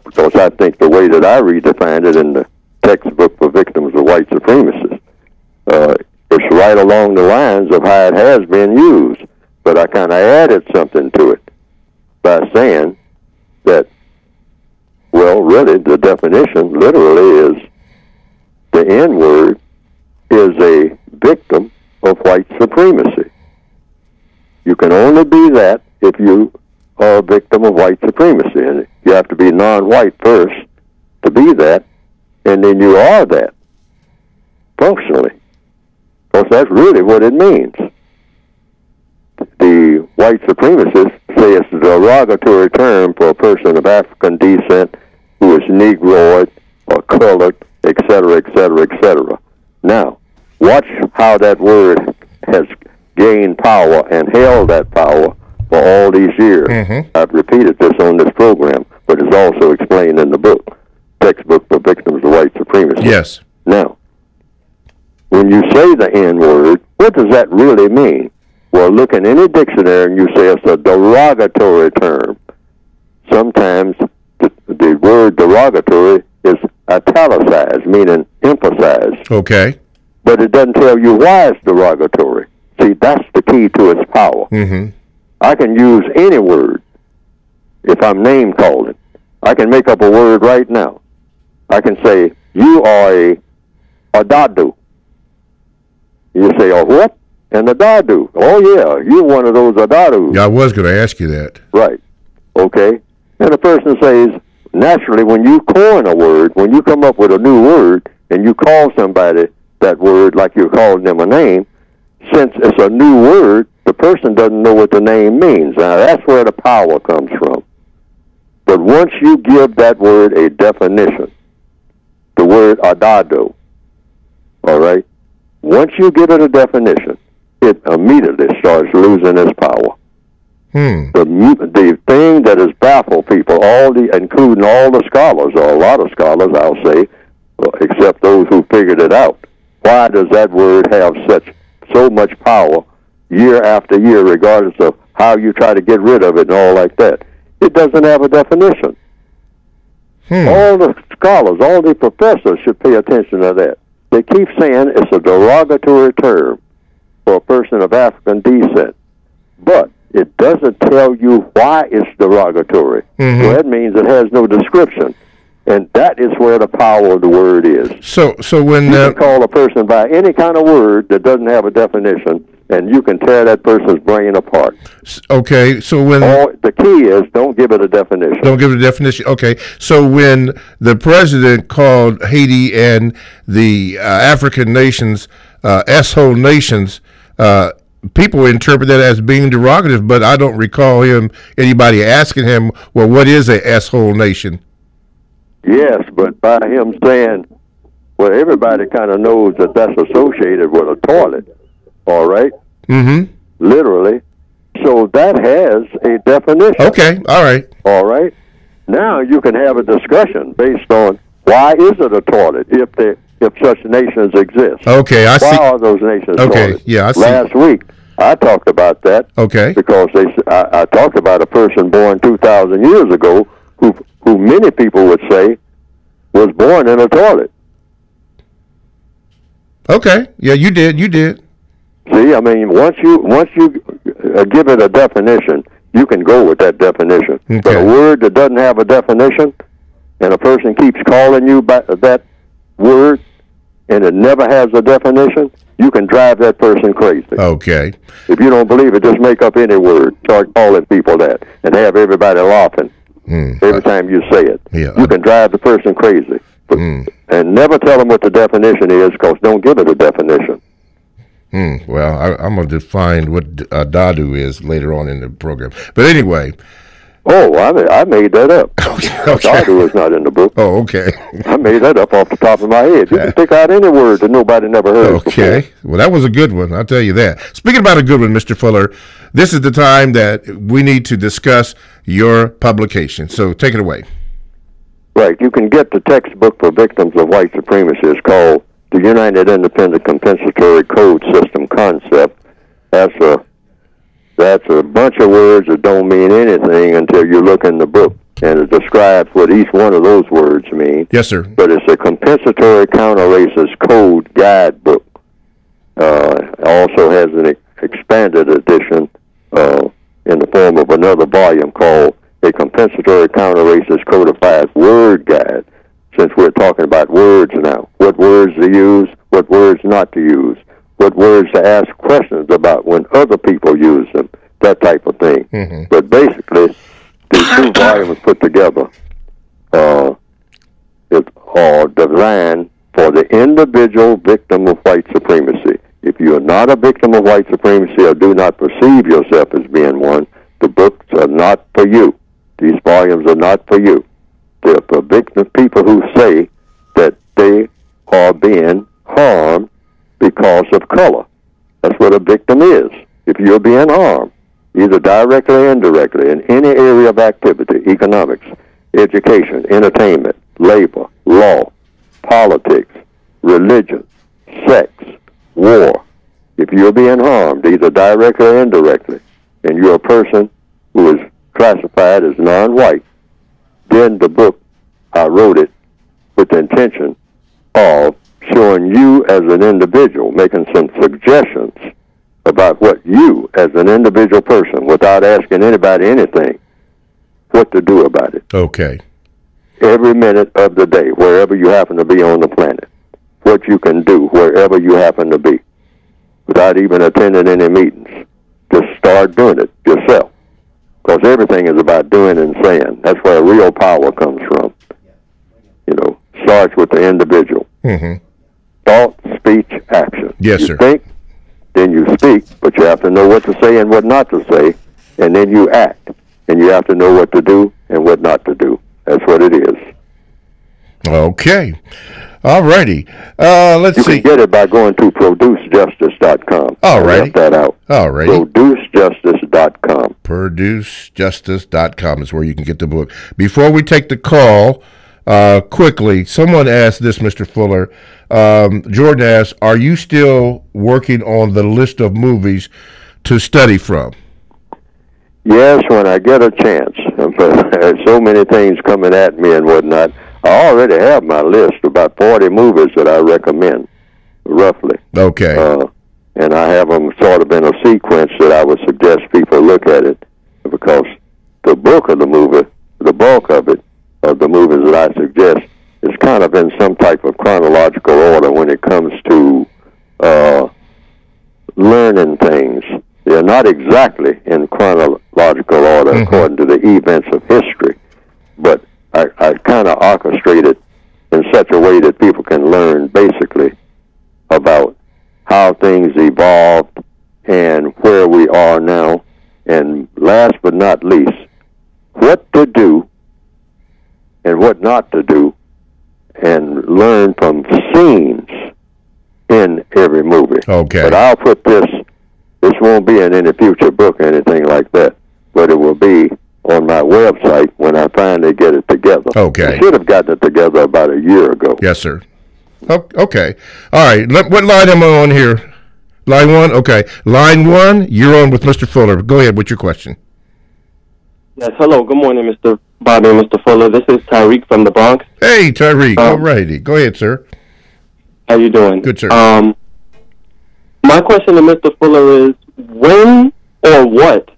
Because I think the way that I redefined it in the textbook for victims of white supremacists, it's right along the lines of how it has been used. but I kind of added something to it by saying that, well, really, the definition literally is the N-word is a victim of white supremacy. You can only be that if you are a victim of white supremacy, and you have to be non-white first to be that, and then you are that, functionally. Because that's really what it means. The white supremacists say it's a derogatory term for a person of African descent who is Negroid or colored, etc., etc., etc. Now, watch how that word has gained power and held that power for all these years. I've repeated this on this program, but it's also explained in the book, Textbook for Victims of White Supremacy. Yes. Now, when you say the N-word, what does that really mean? Well, look in any dictionary and you say it's a derogatory term. Sometimes the word derogatory is italicized, meaning emphasized. Okay. But it doesn't tell you why it's derogatory. See, that's the key to its power. I can use any word if I'm name calling. I can make up a word right now. I can say, you are a dadu. You say, a what? And a dadu. Oh, yeah, you're one of those adadus. Yeah, I was going to ask you that. Right. Okay. And the person says, naturally, when you coin a word, when you come up with a new word, and you call somebody that word like you're calling them a name, since it's a new word, the person doesn't know what the name means. Now, that's where the power comes from. But once you give that word a definition, the word adado, all right, once you give it a definition, it immediately starts losing its power. The thing that has baffled people, including all the scholars, or a lot of scholars, I'll say, except those who figured it out, why does that word have so much power year after year, regardless of how you try to get rid of it and all like that? It doesn't have a definition. All the scholars, all the professors should pay attention to that. They keep saying it's a derogatory term for a person of African descent, but it doesn't tell you why it's derogatory. So that means it has no description. And that is where the power of the word is. So when you can call a person by any kind of word that doesn't have a definition, and you can tear that person's brain apart. Okay, so when the key is don't give it a definition. Don't give it a definition. Okay, so when the president called Haiti and the African nations S-hole nations, people interpret that as being derogative, but I don't recall anybody asking him, well, what is a S-hole nation? Yes, but by him saying, well, everybody kind of knows that that's associated with a toilet, all right? Literally. So that has a definition. Okay, all right. All right? Now you can have a discussion based on why is it a toilet if such nations exist. Okay, I see. Why are those nations toilets? Yeah, I see. Last week, I talked about that. Okay. Because I talked about a person born 2,000 years ago who many people would say was born in a toilet. Okay. Yeah, you did. See, I mean, once you give it a definition, you can go with that definition. Okay. But a word that doesn't have a definition, and a person keeps calling you by that word, and it never has a definition, you can drive that person crazy. Okay. If you don't believe it, just make up any word, start calling people that, and have everybody laughing every time you say it. Yeah. You can drive the person crazy. But, and never tell them what the definition is, because don't give it a definition. Well, I'm going to define what Dadu is later on in the program. But anyway. Oh, I made that up. Okay. Dadu is not in the book. Oh, okay. I made that up off the top of my head. You can pick out any word that nobody never heard Okay. before. Well, that was a good one. I'll tell you that. Speaking about a good one, Mr. Fuller, this is the time that we need to discuss your publication. So take it away. Right. You can get the textbook for victims of white supremacy. It's called The United Independent Compensatory Code System Concept. That's a bunch of words that don't mean anything until you look in the book, and it describes what each one of those words mean. Yes, sir. But it's a compensatory counter-racist code guidebook. Also has an expanded edition in the form of another volume called A Compensatory Counter-Racist Codified Word Guide, since we're talking about words now. What words to use, what words not to use, what words to ask questions about when other people use them, that type of thing. Mm-hmm. But basically, these two volumes put together are designed for the individual victim of white supremacy. If you are not a victim of white supremacy or do not perceive yourself as being one, the books are not for you. These volumes are not for you. They're for victim people who say that they are being harmed because of color. That's what a victim is. If you're being harmed, either directly or indirectly, in any area of activity, economics, education, entertainment, labor, law, politics, religion, sex, war. If you're being harmed, either directly or indirectly, and you're a person who is classified as non-white, then the book, I wrote it with the intention of showing you as an individual, making some suggestions about what you as an individual person, without asking anybody anything, what to do about it. Okay. Every minute of the day, wherever you happen to be on the planet, what you can do wherever you happen to be, without even attending any meetings. Just start doing it yourself. Because everything is about doing and saying. That's where real power comes from. You know, starts with the individual. Mm-hmm. Thought, speech, action. Yes, you sir. Think, then you speak, but you have to know what to say and what not to say, and then you act. And you have to know what to do and what not to do. That's what it is. Okay. All righty. Let's see. You can get it by going to producejustice.com. All righty. I left that out. All righty. Producejustice.com. Producejustice.com is where you can get the book. Before we take the call, quickly, someone asked this, Mr. Fuller. Jordan asked, are you still working on the list of movies to study from? Yes, when I get a chance. There's so many things coming at me and whatnot. I already have my list, about 40 movies that I recommend, roughly. Okay. And I have them sort of in a sequence that I would suggest people look at it, because the book of the movie, the bulk of it, of the movies that I suggest, is kind of in some type of chronological order when it comes to learning things. They're not exactly in chronological order according to the events of history, but I kind of orchestrate it in such a way that people can learn basically about how things evolved and where we are now, and last but not least, what to do and what not to do, and learn from scenes in every movie. Okay. But I'll put this won't be in any future book or anything like that, but it will be on my website when I finally get it together. Okay. I should have gotten it together about a year ago. Yes, sir. Okay. All right. What line am I on here? Line 1? Okay. Line 1, you're on with Mr. Fuller. Go ahead. What's your question? Yes, hello. Good morning, Mr. Bobby and Mr. Fuller. This is Tyreek from the Bronx. Hey, Tyreek. All righty. Go ahead, sir. How you doing? Good, sir. My question to Mr. Fuller is, when or what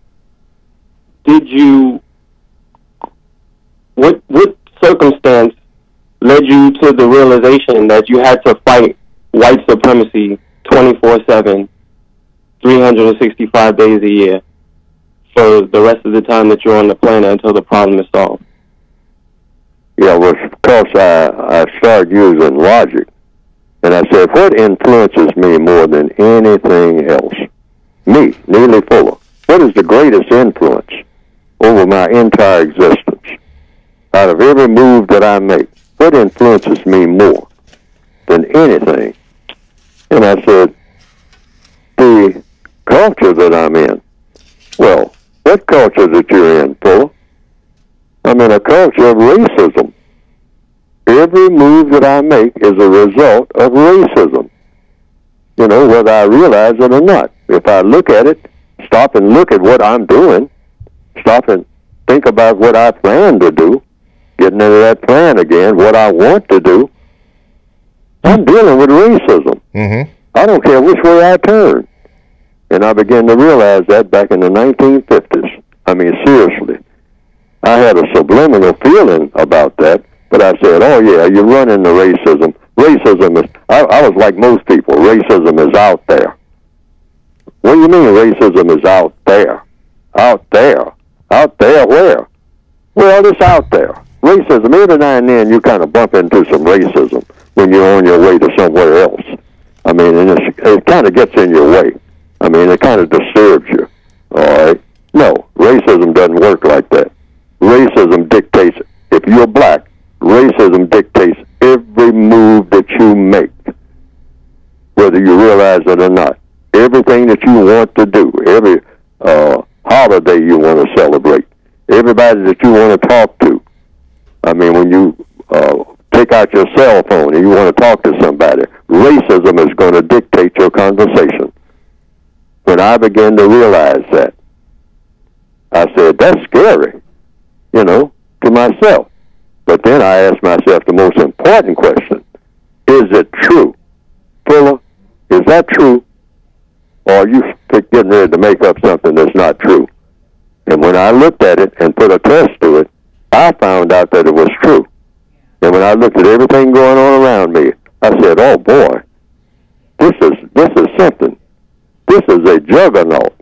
what circumstance led you to the realization that you had to fight white supremacy 24/7, 365 days a year for the rest of the time that you're on the planet until the problem is solved? Yeah, well, because I started using logic, and I said, what influences me more than anything else? Me, Neely Fuller. What is the greatest influence over my entire existence? Out of every move that I make, what influences me more than anything? And I said, the culture that I'm in. Well, what culture that you're in, Fuller? I'm in a culture of racism. Every move that I make is a result of racism. You know, whether I realize it or not. If I look at it, stop and look at what I'm doing, stop and think about what I plan to do, getting into that plan again, what I want to do, I'm dealing with racism. Mm-hmm. I don't care which way I turn. And I began to realize that back in the 1950s. I mean, seriously. I had a subliminal feeling about that, but I said, oh, yeah, you run into racism. Racism is, I was like most people, racism is out there. What do you mean racism is out there? Out there? Out there where? Well, it's out there. Racism, every now and then you kind of bump into some racism when you're on your way to somewhere else. I mean, and it kind of gets in your way. I mean, it kind of disturbs you. All right? No, racism doesn't work like that. Racism dictates, if you're black, racism dictates every move that you make, whether you realize it or not. Everything that you want to do, every holiday you want to celebrate, everybody that you want to talk to. I mean, when you take out your cell phone and you want to talk to somebody, racism is going to dictate your conversation. When I began to realize that, I said, that's scary, you know, to myself. But then I asked myself the most important question. Is it true? Fuller, is that true? Or are you getting ready to make up something that's not true? And when I looked at it and put a test to it, I found out that it was true. And when I looked at everything going on around me, I said, oh boy, this is something. This is a juggernaut.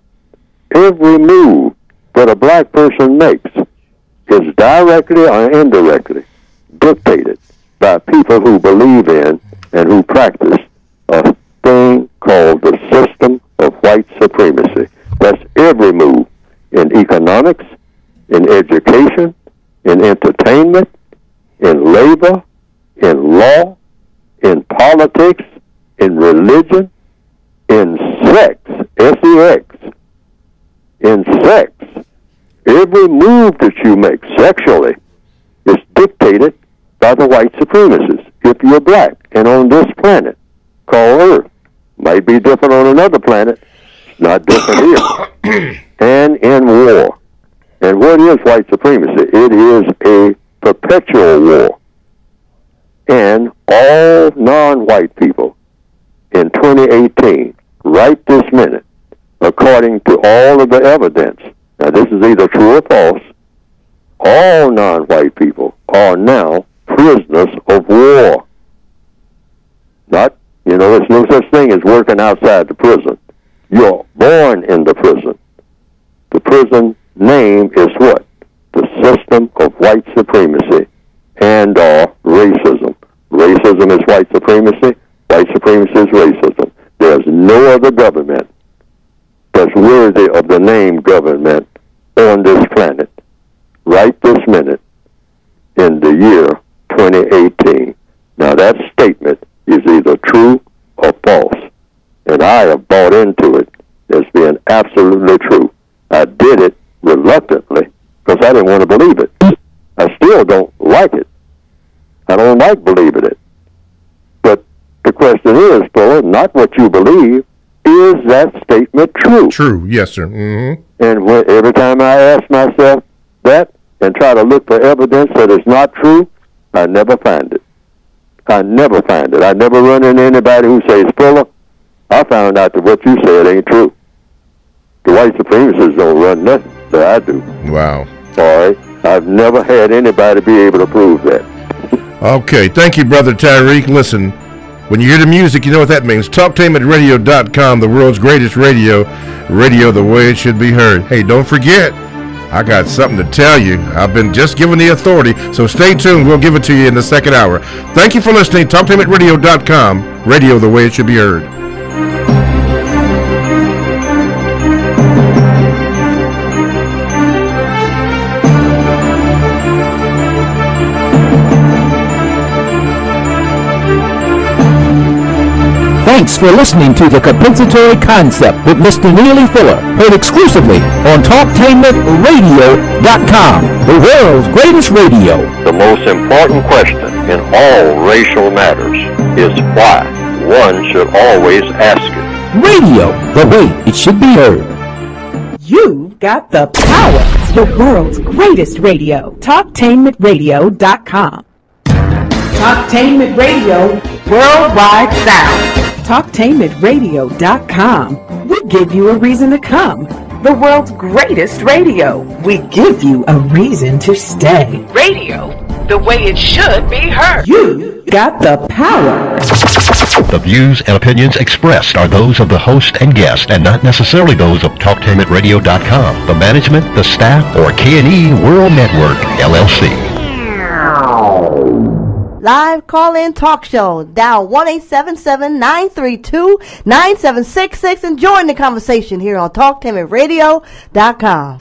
Every move that a black person makes is directly or indirectly dictated by people who believe in and who practice a thing called the system of white supremacy. That's every move in economics, in education, in entertainment, in labor, in law, in politics, in religion, in sex, S-E-X, in sex. Every move that you make sexually is dictated by the white supremacists if you're black and on this planet called Earth. Might be different on another planet, not different here. And in war. And what is white supremacy? It is a perpetual war. And all non-white people in 2018, right this minute, according to all of the evidence, now this is either true or false, all non-white people are now prisoners of war. Not, you know, there's no such thing as working outside the prison. You're born in the prison. The prison name is what? The system of white supremacy and or racism. Racism is white supremacy. White supremacy is racism. There's no other government that's worthy of the name government on this planet right this minute in the year 2018. Now that statement is either true or false, and I have bought into it as being absolutely true. I did it reluctantly because I didn't want to believe it. I still don't like it. I don't like believing it. But the question is, Fuller, not what you believe. Is that statement true? True, yes, sir. Mm-hmm. And every time I ask myself that and try to look for evidence that it's not true, I never find it. I never find it. I never run into anybody who says, Fuller, I found out that what you said ain't true. The white supremacists don't run nothing, but I do. Wow. All right? I've never had anybody be able to prove that. Okay, thank you, Brother Tyreek. Listen, when you hear the music, you know what that means. TalkTainmentRadio.com, the world's greatest radio the way it should be heard. Hey, don't forget, I got something to tell you. I've been just given the authority, so stay tuned. We'll give it to you in the second hour. Thank you for listening. TalkTainmentRadio.com, radio the way it should be heard. Thanks for listening to the Compensatory Concept with Mr. Neely Fuller, heard exclusively on TalkTainmentRadio.com, the world's greatest radio. The most important question in all racial matters is why. One should always ask it. Radio, the way it should be heard. You've got the power. The world's greatest radio. TalkTainmentRadio.com. TalkTainment Radio, worldwide sound. TalkTainmentRadio.com. We give you a reason to come. The world's greatest radio. We give you a reason to stay. Radio, the way it should be heard. You got the power. The views and opinions expressed are those of the host and guest and not necessarily those of TalkTainmentRadio.com, the management, the staff, or K&E World Network, LLC. Live call-in talk show. Dial 1-877-932-9766 and join the conversation here on TalkTainmentRadio.com.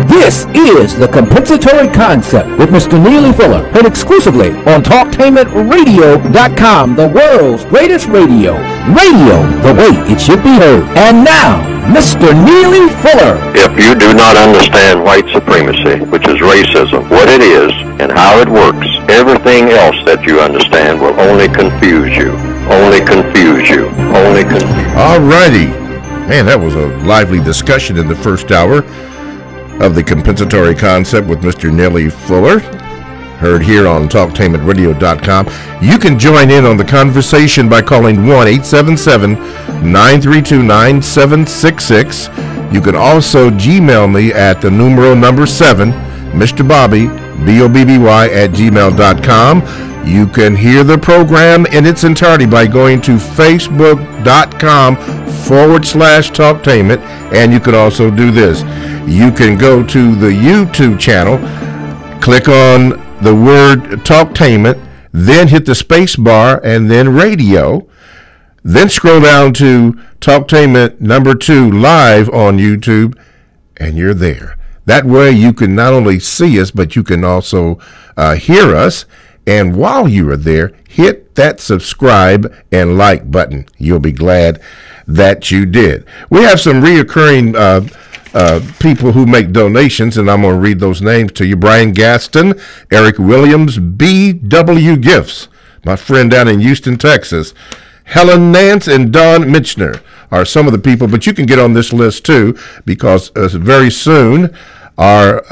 This is the Compensatory Concept with Mr. Neely Fuller, heard exclusively on TalkTainmentRadio.com, the world's greatest radio. Radio, the way it should be heard. And now, Mr. Neely Fuller. If you do not understand white supremacy, which is racism, what it is and how it works, everything else that you understand will only confuse you. Only confuse you. Only confuse you. All righty. Man, that was a lively discussion in the first hour of the Compensatory Concept with Mr. Neely Fuller, heard here on TalkTainmentRadio.com. You can join in on the conversation by calling 1-877-932-9766. You can also Gmail me at the number 7, Mr. Bobby, BOBBY @gmail.com. You can hear the program in its entirety by going to Facebook.com/Talktainment, and you can also do this. You can go to the YouTube channel, click on the word Talktainment, then hit the space bar and then radio, then scroll down to Talktainment number 2 live on YouTube, and you're there. That way you can not only see us, but you can also hear us. And while you are there, hit that subscribe and like button. You'll be glad that you did. We have some reoccurring people who make donations, and I'm going to read those names to you. Brian Gaston, Eric Williams, B.W. Gifts, my friend down in Houston, Texas. Helen Nance and Don Mitchner are some of the people, but you can get on this list too, because very soon our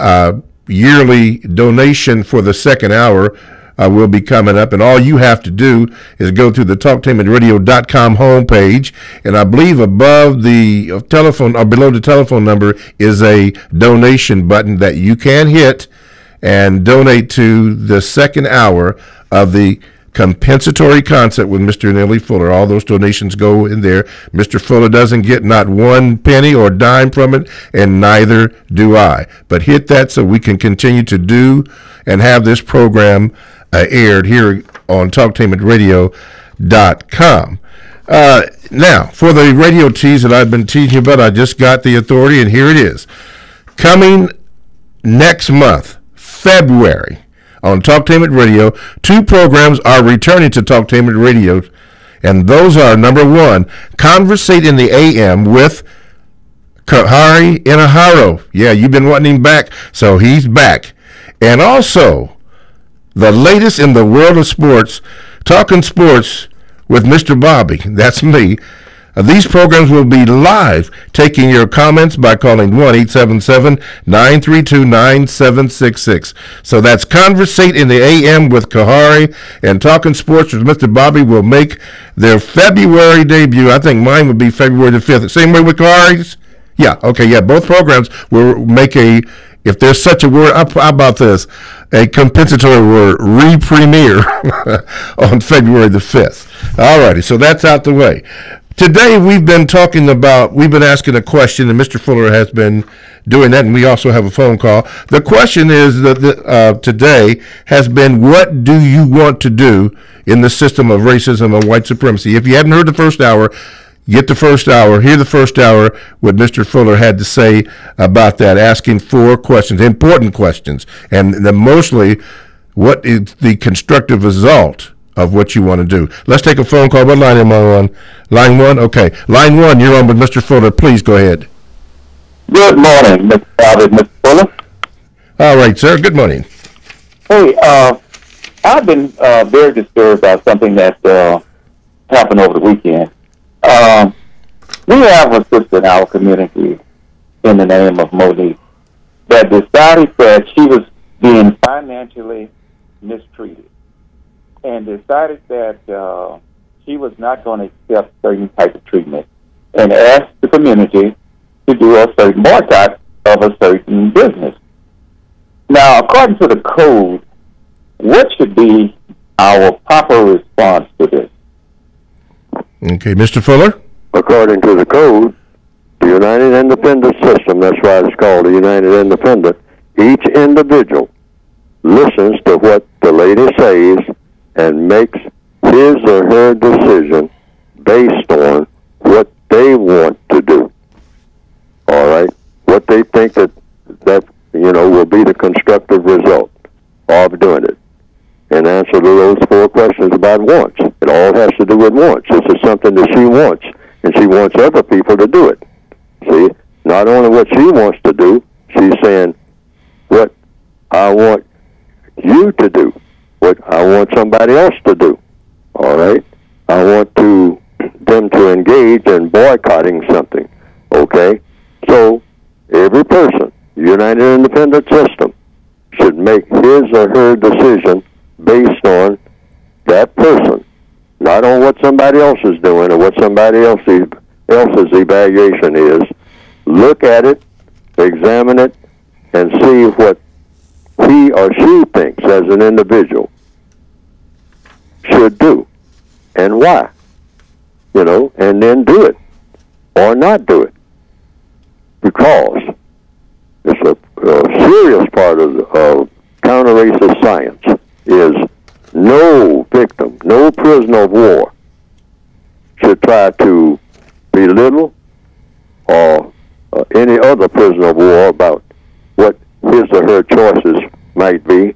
yearly donation for the second hour will be coming up, and all you have to do is go to the TalkTainmentRadio.com homepage, and I believe above the telephone or below the telephone number is a donation button that you can hit and donate to the second hour of the Compensatory Concept with Mr. Neely Fuller. All those donations go in there. Mr. Fuller doesn't get not one penny or dime from it, and neither do I. But hit that so we can continue to do and have this program aired here on TalkTainmentRadio.com. Now, for the radio tease that I've been teasing about, I just got the authority, and here it is. Coming next month, February, on Talktainment Radio, 2 programs are returning to Talktainment Radio, and those are, number 1, Conversate in the AM with Kahari Inaharo. Yeah, you've been wanting him back, so he's back. And also, the latest in the world of sports, Talking Sports with Mr. Bobby. That's me. These programs will be live, taking your comments by calling 1-877-932-9766. So that's Conversate in the AM with Kahari, and Talking Sports with Mr. Bobby will make their February debut. I think mine would be February the 5th. Same way with Kahari's? Yeah, okay, yeah, both programs will make a, if there's such a word, how about this, a compensatory word, re-premiere on February the 5th. All righty, so that's out the way. Today we've been asking a question, and Mr. Fuller has been doing that, and we also have a phone call. The question is that today has been, what do you want to do in the system of racism and white supremacy? If you haven't heard the first hour, get the first hour, hear the first hour, what Mr. Fuller had to say about that, asking 4 questions, important questions, and mostly, what is the constructive result of what you want to do. Let's take a phone call. What line am I on? Line 1? Okay. Line 1, you're on with Mr. Fuller. Please go ahead. Good morning, Mr. Bobby, Mr. Fuller. All right, sir. Good morning. Hey, I've been very disturbed by something that happened over the weekend. We have a sister in our community in the name of Monique that decided that she was being financially mistreated. and decided that she was not going to accept certain type of treatment, and asked the community to do a certain boycott of a certain business. Now, according to the code, what should be our proper response to this? Okay, Mr. Fuller? According to the code, the United Independent System, that's why it's called the United Independent, each individual listens to what the lady says and makes his or her decision based on what they want to do. All right? What they think that will be the constructive result of doing it. And answer to those 4 questions about wants. It all has to do with wants. This is something that she wants, and she wants other people to do it. See? Not only what she wants to do, she's saying, what I want you to do, what I want somebody else to do. All right? I want them to engage in boycotting something. Okay? So, every person, United Independent System, should make his or her decision based on that person, not on what somebody else is doing or what somebody else's evaluation is. Look at it, examine it, and see what he or she thinks as an individual should do and why, and then do it or not do it. Because it's a serious part of counter-racist science is no victim, no prisoner of war should try to belittle or any other prisoner of war about what his or her choices might be,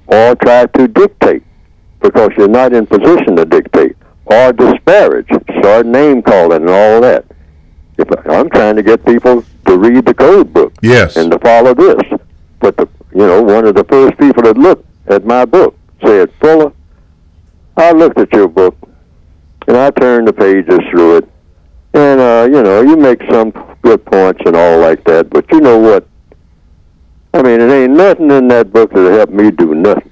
or try to dictate, because you're not in position to dictate, or disparage, start name calling and all that. I'm trying to get people to read the code book, yes, and to follow this. But one of the first people that looked at my book said, Fuller, I looked at your book, and I turned the pages through it, and you make some good points and all like that, but you know what? I mean, it ain't nothing in that book that'll help me do nothing.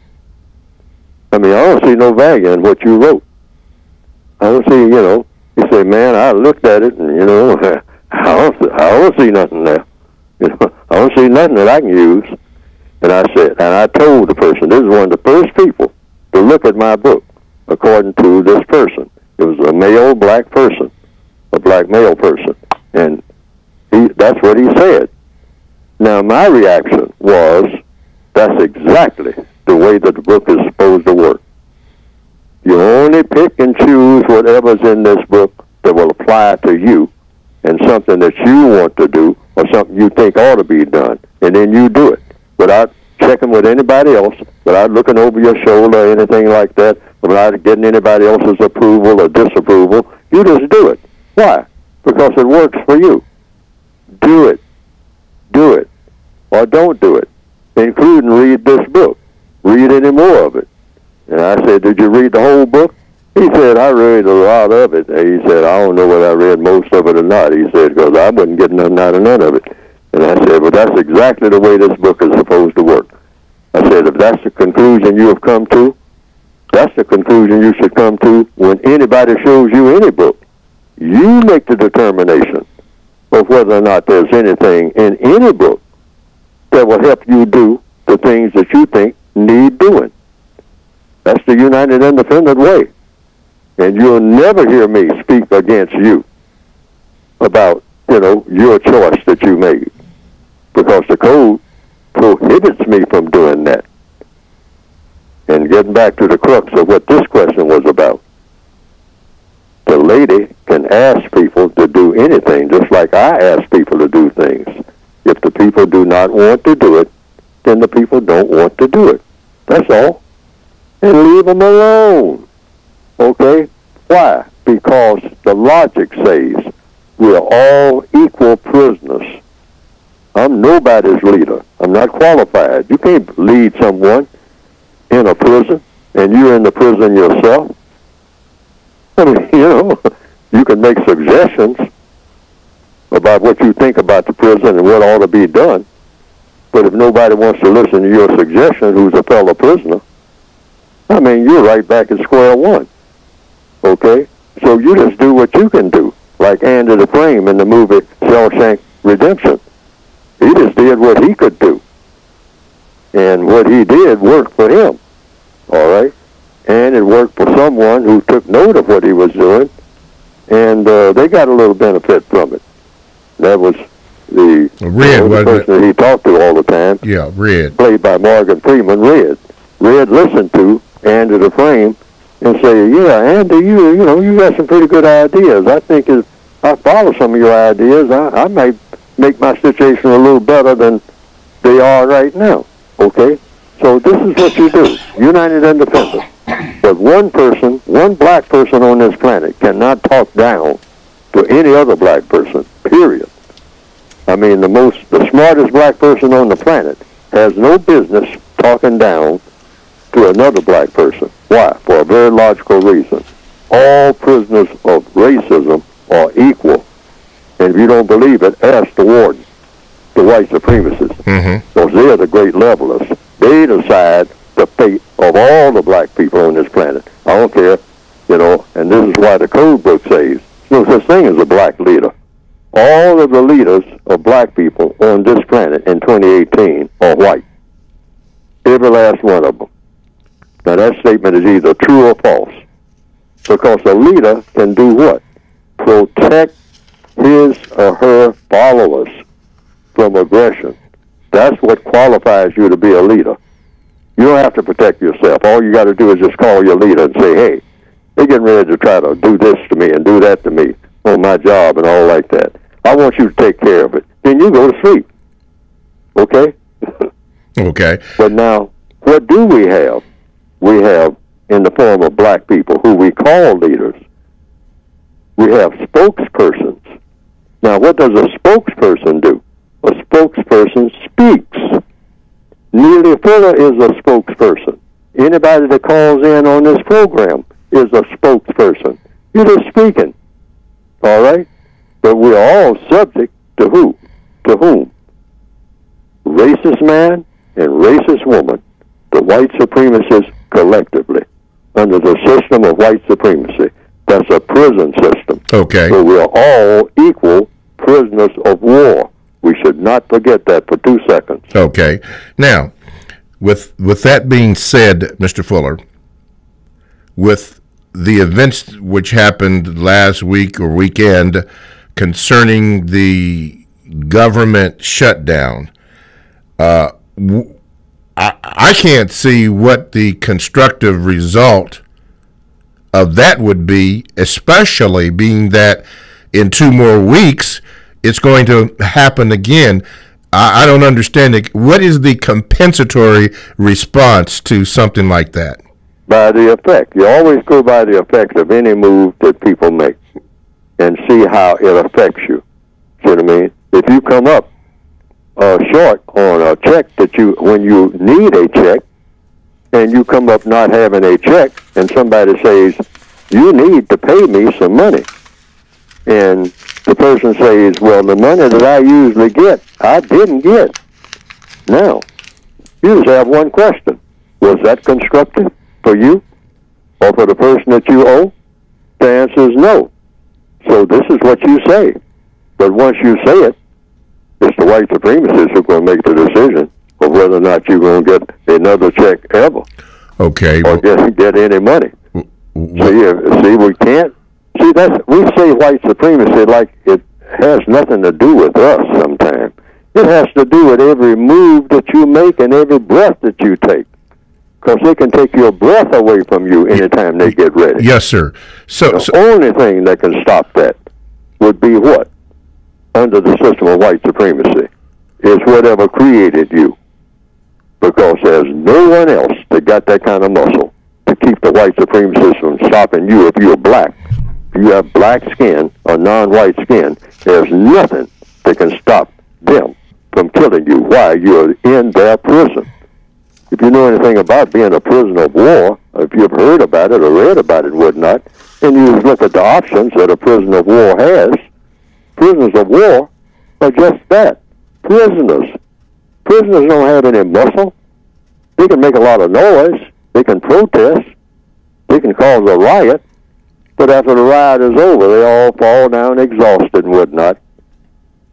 I mean, I don't see no value in what you wrote. I don't see, you say, man, I looked at it, and I don't see nothing there. I don't see nothing that I can use. And I said, and I told the person, this is one of the first people to look at my book, according to this person. It was a male black person, a black male person, and that's what he said. Now, my reaction was, that's exactly the way that the book is supposed to work. You only pick and choose whatever's in this book that will apply to you and something that you want to do or something you think ought to be done, and then you do it without checking with anybody else, without looking over your shoulder or anything like that, without getting anybody else's approval or disapproval. You just do it. Why? Because it works for you. Do it. Do it. Or don't do it, including read this book. Read any more of it. And I said, did you read the whole book? He said, I read a lot of it. And he said, I don't know whether I read most of it or not. He said, because I wouldn't get nothing out of none of it. And I said, well, that's exactly the way this book is supposed to work. I said, if that's the conclusion you have come to, that's the conclusion you should come to when anybody shows you any book. You make the determination of whether or not there's anything in any book that will help you do the things that you think need doing. That's the United Independent way. And you'll never hear me speak against you about, your choice that you made. Because the code prohibits me from doing that. And getting back to the crux of what this question was about, the lady can ask people to do anything, just like I ask people to do things. If the people do not want to do it, then the people don't want to do it. That's all. And leave them alone. Okay? Why? Because the logic says we're all equal prisoners. I'm nobody's leader. I'm not qualified. You can't lead someone in a prison, and you're in the prison yourself. I mean, you can make suggestions about what you think about the prison and what ought to be done. But if nobody wants to listen to your suggestion, who's a fellow prisoner, I mean, you're right back at square one. Okay? So you just do what you can do, like Andy the Frame in the movie Shawshank Redemption. He just did what he could do. And what he did worked for him. All right? And it worked for someone who took note of what he was doing, and they got a little benefit from it. That was the person that he talked to all the time. Yeah, Red. Played by Morgan Freeman, Red. Red listened to Andy the Frame and say, yeah, Andy, you got some pretty good ideas. I think if I follow some of your ideas, I might make my situation a little better than they are right now. Okay? So this is what you do. United Independent. But one person, one black person on this planet cannot talk down to any other black person, period. I mean, the smartest black person on the planet has no business talking down to another black person. Why? For a very logical reason. All prisoners of racism are equal. And if you don't believe it, ask the warden, the white supremacists. Because they're the great levelers. They decide the fate of all the black people on this planet. I don't care, and this is why the code book says there's no such thing as a black leader. All of the leaders of black people on this planet in 2018 are white. Every last one of them. Now that statement is either true or false. Because a leader can do what? Protect his or her followers from aggression. That's what qualifies you to be a leader. You don't have to protect yourself. All you got to do is just call your leader and say, hey, they're getting ready to try to do this to me and do that to me on my job and all like that. I want you to take care of it. Then you go to sleep. Okay? Okay. But now, what do we have? We have, in the form of black people, who we call leaders, we have spokespersons. Now, what does a spokesperson do? A spokesperson speaks. Neely Fuller is a spokesperson. Anybody that calls in on this program is a spokesperson. You're just speaking. All right? But we're all subject to who? To whom? Racist man and racist woman, the white supremacists collectively, under the system of white supremacy. That's a prison system. Okay. So we're all equal prisoners of war. We should not forget that for 2 seconds. Okay. Now, with that being said, Mr. Fuller, with the events which happened last week or weekend concerning the government shutdown, I can't see what the constructive result of that would be, especially being that in 2 more weeks it's going to happen again. I don't understand it. What is the compensatory response to something like that? By the effect. You always go by the effects of any move that people make and see how it affects you. See what I mean? If you come up short on a check when you need a check, and you come up not having a check, and somebody says, you need to pay me some money. And the person says, well, the money that I usually get, I didn't get. Now, you just have one question. Was that constructive for you or for the person that you owe? The answer is no. So this is what you say. But once you say it, it's the white supremacists who are going to make the decision of whether or not you're going to get another check ever. Okay. Or get any money. See, we can't. See, we say white supremacy like it has nothing to do with us sometimes. It has to do with every move that you make and every breath that you take. Because they can take your breath away from you anytime they get ready. Yes, sir. The only thing that can stop that would be what? Under the system of white supremacy, is whatever created you. Because there's no one else that got that kind of muscle to keep the white supremacists from stopping you if you're black. If you have black skin or non-white skin, there's nothing that can stop them from killing you while you're in their prison. If you know anything about being a prisoner of war, or if you've heard about it or read about it and whatnot, and you look at the options that a prisoner of war has, prisoners of war are just that, prisoners. Prisoners don't have any muscle. They can make a lot of noise, They can protest. They can cause a riot. But after the riot is over, they all fall down exhausted and whatnot.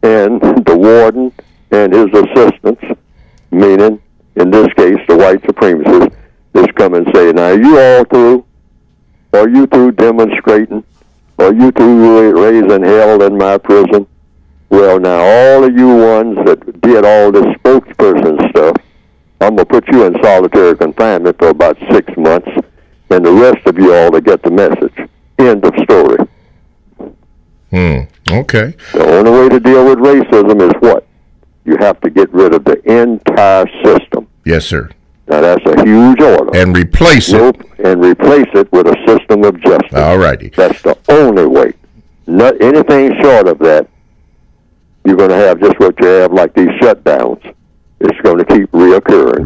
And the warden and his assistants, meaning, in this case, the white supremacists, just come and say, now, are you all through? Are you through demonstrating? Are you through raising hell in my prison? Well, now, all of you ones that did all this spokesperson stuff, I'm going to put you in solitary confinement for about 6 months, and the rest of you all to get the message. End of story. Okay. The only way to deal with racism is what? You have to get rid of the entire system. Yes, sir. Now, that's a huge order. And replace it. And replace it with a system of justice. All righty. That's the only way. Not anything short of that, you're going to have just what you have, like these shutdowns. It's going to keep reoccurring.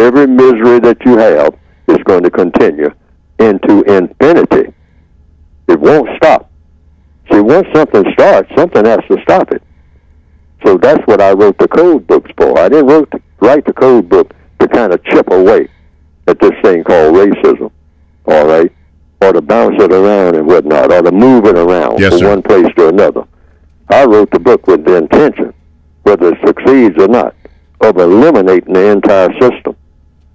Every misery that you have is going to continue into infinity. It won't stop. See, once something starts, something has to stop it. So that's what I wrote the code books for. I didn't write the code book to kind of chip away at this thing called racism, all right? Or to bounce it around and whatnot, or to move it around from one place to another. I wrote the book with the intention, whether it succeeds or not, of eliminating the entire system.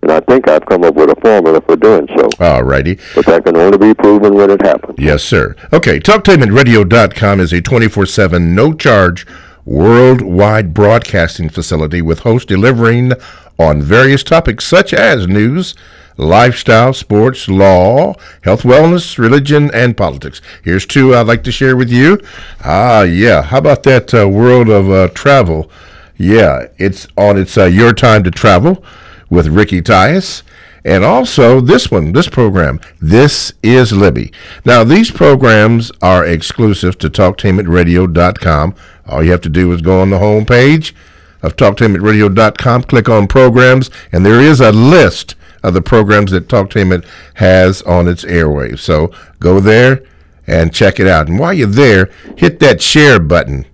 And I think I've come up with a formula for doing so. All righty. But that can only be proven when it happens. Yes, sir. Okay, TalkTainmentradio.com is a 24/7, no-charge, worldwide broadcasting facility with hosts delivering on various topics such as news, lifestyle, sports, law, health, wellness, religion, and politics. Here's two I'd like to share with you. Yeah. How about that world of travel? Yeah, it's on its Your Time to Travel with Ricky Tyus. And also this program, This is Libby. Now, these programs are exclusive to TalkTainmentRadio.com. All you have to do is go on the home page of TalkTainmentRadio.com, click on programs, and there is a list of the programs that Talktainment has on its airwaves. So go there and check it out. And while you're there, hit that share button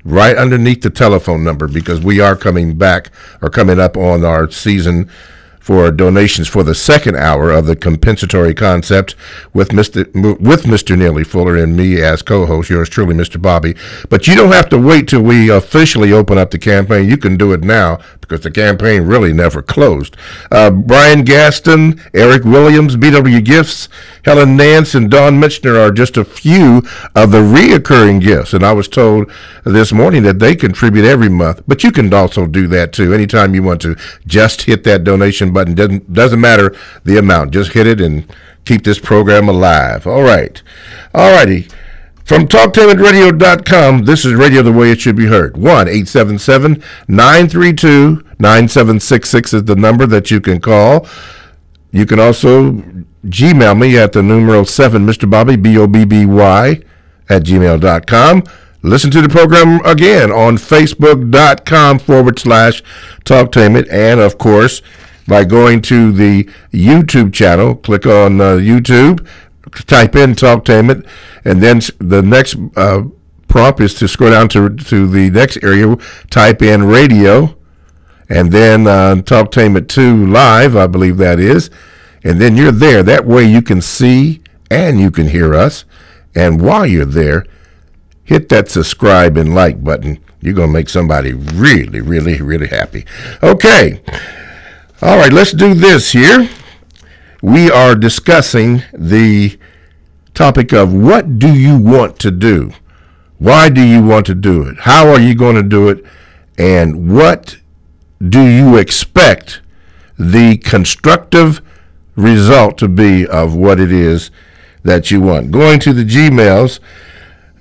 right underneath the telephone number, because we are coming up on our season for donations for the second hour of the compensatory concept with Mr. Neely Fuller and me as co-host, yours truly, Mr. Bobby. But you don't have to wait till we officially open up the campaign. You can do it now because the campaign really never closed. Brian Gaston, Eric Williams, B.W. Gifts, Helen Nance, and Don Mitchner are just a few of the reoccurring gifts. And I was told this morning that they contribute every month, but you can also do that too. Anytime you want to, just hit that donation button. Doesn't matter the amount. Just hit it and keep this program alive. All right. All righty. From TalkTainmentRadio.com, this is radio the way it should be heard. 1-877-932-9766 is the number that you can call. You can also Gmail me at the numeral 7, Mr. Bobby, BOBBY, at gmail.com. Listen to the program again on Facebook.com/Talktainment. And, of course, by going to the YouTube channel, click on YouTube, type in Talktainment, and then the next prompt is to scroll down to the next area, type in radio, and then Talktainment 2 Live, I believe that is, and then you're there. That way you can see and you can hear us, and while you're there, hit that subscribe and like button. You're going to make somebody really, really, really happy. Okay. All right, let's do this here. We are discussing the topic of what do you want to do? Why do you want to do it? How are you going to do it? And what do you expect the constructive result to be of what it is that you want? Going to the Gmails,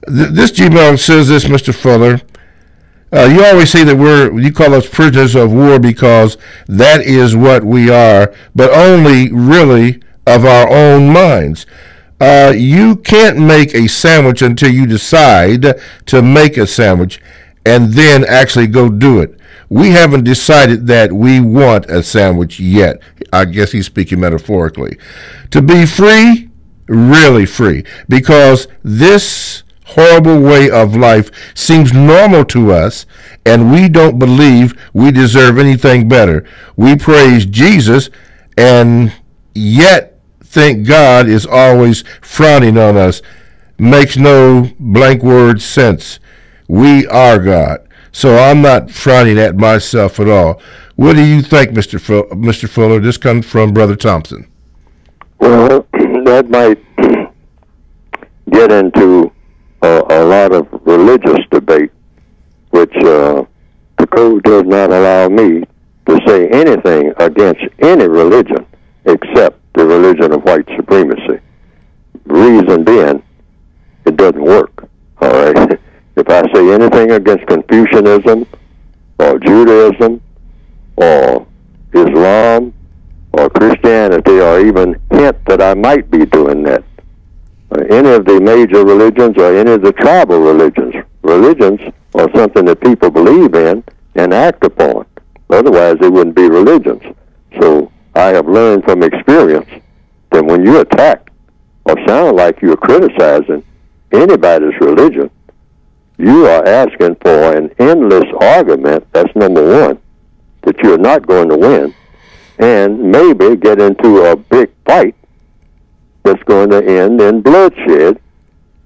this Gmail says this, Mr. Fuller. You always say that you call us prisoners of war because that is what we are, but only really of our own minds. You can't make a sandwich until you decide to make a sandwich and then actually go do it. We haven't decided that we want a sandwich yet. I guess he's speaking metaphorically. To be free, really free, because this horrible way of life seems normal to us, and we don't believe we deserve anything better. We praise Jesus, and yet think God is always frowning on us makes no blank word sense. We are God. So I'm not frowning at myself at all. What do you think, Mr. Fuller? This comes from Brother Thompson. Well, that might get into a lot of religious debate, which the code does not allow me to say anything against any religion except the religion of white supremacy. Reason being, it doesn't work. All right. If I say anything against Confucianism or Judaism or Islam or Christianity, or even hint that I might be doing that, any of the major religions or any of the tribal religions are something that people believe in and act upon. Otherwise, they wouldn't be religions. So I have learned from experience that when you attack or sound like you're criticizing anybody's religion, you are asking for an endless argument. That's number one, that you're not going to win, and maybe get into a big fight that's going to end in bloodshed.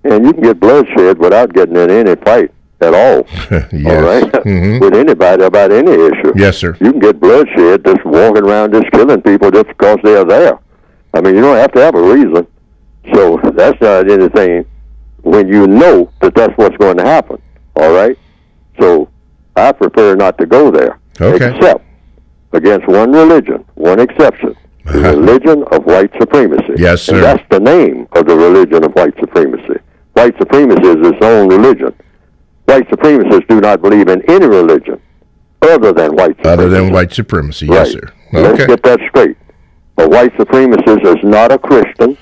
And you can get bloodshed without getting in any fight at all. Yes. All right? With anybody about any issue. Yes, sir. You can get bloodshed just walking around just killing people just because they're there. I mean, you don't have to have a reason. So that's not anything when you know that that's what's going to happen. All right? So I prefer not to go there. Okay. Except against one religion, one exception. The religion of white supremacy. Yes, sir. And that's the name of the religion of white supremacy. White supremacy is its own religion. White supremacists do not believe in any religion other than white supremacy. Other than white supremacy, yes, sir. Okay. Let's get that straight. A white supremacist is not a Christian,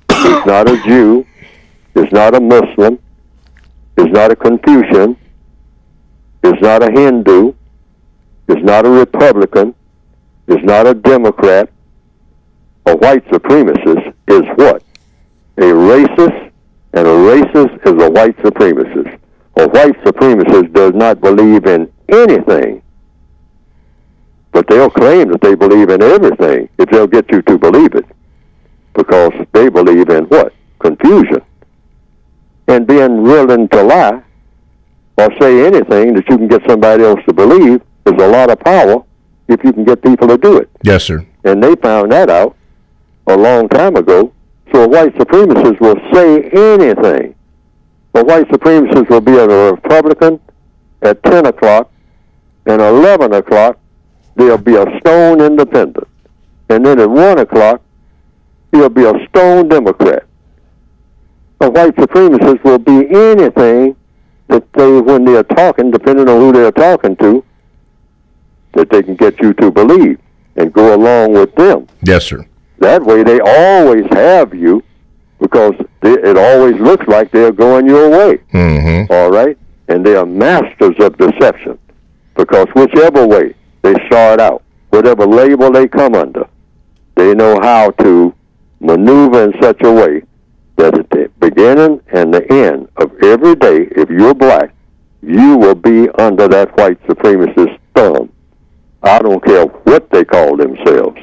he's not a Jew, he's not a Muslim, he's not a Confucian, he's not a Hindu, he's not a Republican, he's not a Democrat. A white supremacist is what? A racist, and a racist is a white supremacist. A white supremacist does not believe in anything, but they'll claim that they believe in everything if they'll get you to believe it, because they believe in what? Confusion. And being willing to lie or say anything that you can get somebody else to believe is a lot of power if you can get people to do it. Yes, sir. And they found that out a long time ago. So a white supremacist will say anything. A white supremacist will be a Republican at 10 o'clock, and 11 o'clock, they'll be a stone independent. And then at 1 o'clock, he'll be a stone Democrat. A white supremacist will be anything that they, when they're talking, depending on who they're talking to, that they can get you to believe and go along with them. Yes, sir. That way they always have you, because it always looks like they're going your way. Mm-hmm. All right? And they are masters of deception, because whichever way they start out, whatever label they come under, they know how to maneuver in such a way that at the beginning and the end of every day, if you're black, you will be under that white supremacist thumb. I don't care what they call themselves.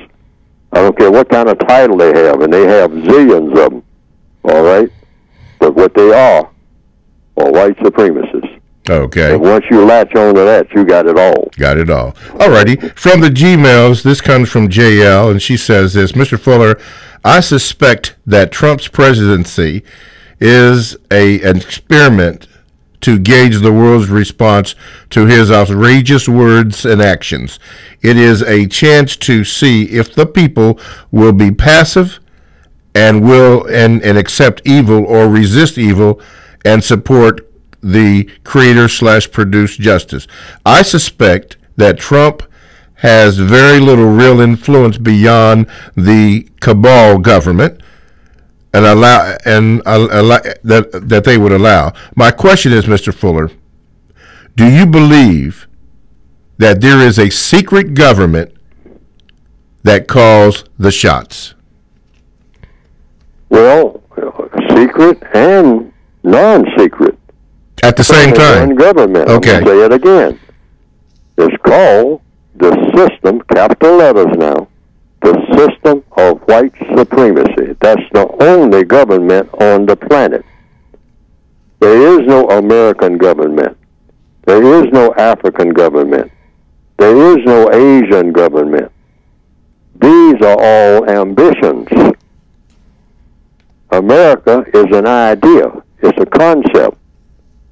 I don't care what kind of title they have, and they have zillions of them. All right? But what they are white supremacists. Okay. And once you latch on to that, you got it all. Got it all. All righty. From the Gmails, this comes from JL, and she says this: Mr. Fuller, I suspect that Trump's presidency is an experiment to gauge the world's response to his outrageous words and actions. It is a chance to see if the people will be passive and accept evil, or resist evil and support the creator/produce justice. I suspect that Trump has very little real influence beyond the cabal government, and allow that they would allow. My question is, Mr. Fuller, do you believe that there is a secret government that calls the shots? Well, secret and non-secret. At the same time. One government. Okay. I'm gonna say it again. It's called the system, capital letters now, the system of white supremacy. That's the only government on the planet. There is no American government. There is no African government. There is no Asian government. These are all ambitions. America is an idea. It's a concept.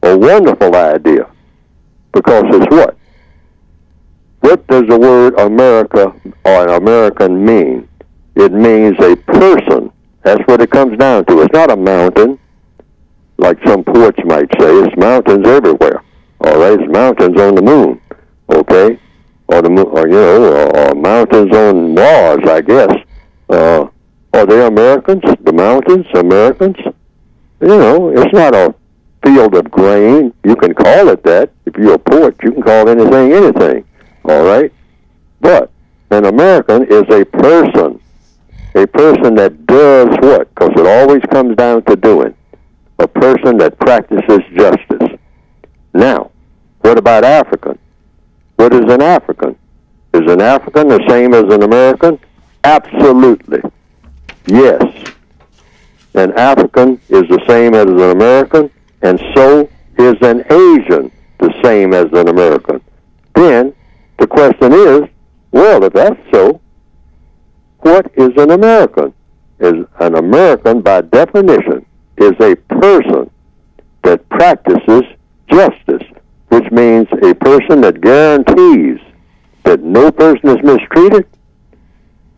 A wonderful idea. Because it's what? What does the word America or an American mean? It means a person. That's what it comes down to. It's not a mountain, like some poets might say. It's mountains everywhere. All right, it's mountains on the moon. Okay, or the moon, or or mountains on Mars, I guess. Are they Americans? The mountains, Americans? It's not a field of grain. You can call it that. If you're a poet, you can call anything. All right? But an American is a person that does what? Because it always comes down to doing. A person that practices justice. Now, what about African? What is an African? Is an African the same as an American? Absolutely. Yes. An African is the same as an American, and so is an Asian the same as an American. Then the question is, well, if that's so, what is an American? Is an American, by definition, is a person that practices justice, which means a person that guarantees that no person is mistreated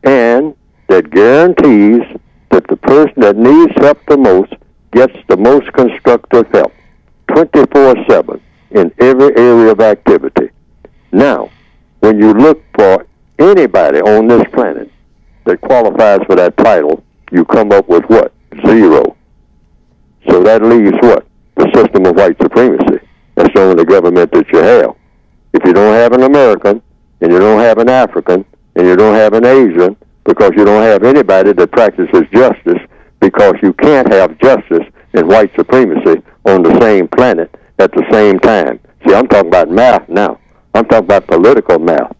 and that guarantees that the person that needs help the most gets the most constructive help 24/7 in every area of activity. Now, when you look for anybody on this planet that qualifies for that title, you come up with what? 0. So that leaves what? The system of white supremacy. That's the only government that you have. If you don't have an American, and you don't have an African, and you don't have an Asian, because you don't have anybody that practices justice, because you can't have justice and white supremacy on the same planet at the same time. See, I'm talking about math now. I'm talking about political math.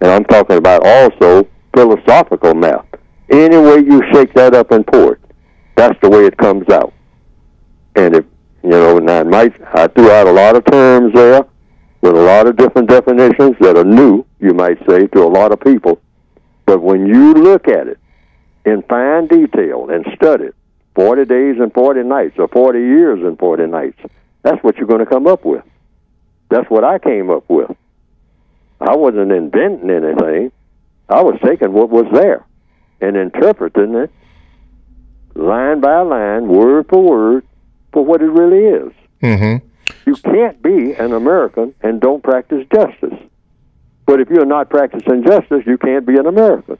And I'm talking about also philosophical math. Any way you shake that up and pour it, that's the way it comes out. And if, now I threw out a lot of terms there with a lot of different definitions that are new, you might say, to a lot of people. But when you look at it in fine detail and study it, 40 days and 40 nights, or 40 years and 40 nights, that's what you're going to come up with. That's what I came up with. I wasn't inventing anything. I was taking what was there and interpreting it line by line, word for word, for what it really is. Mm-hmm. You can't be an American and don't practice justice. But if you're not practicing justice, you can't be an American.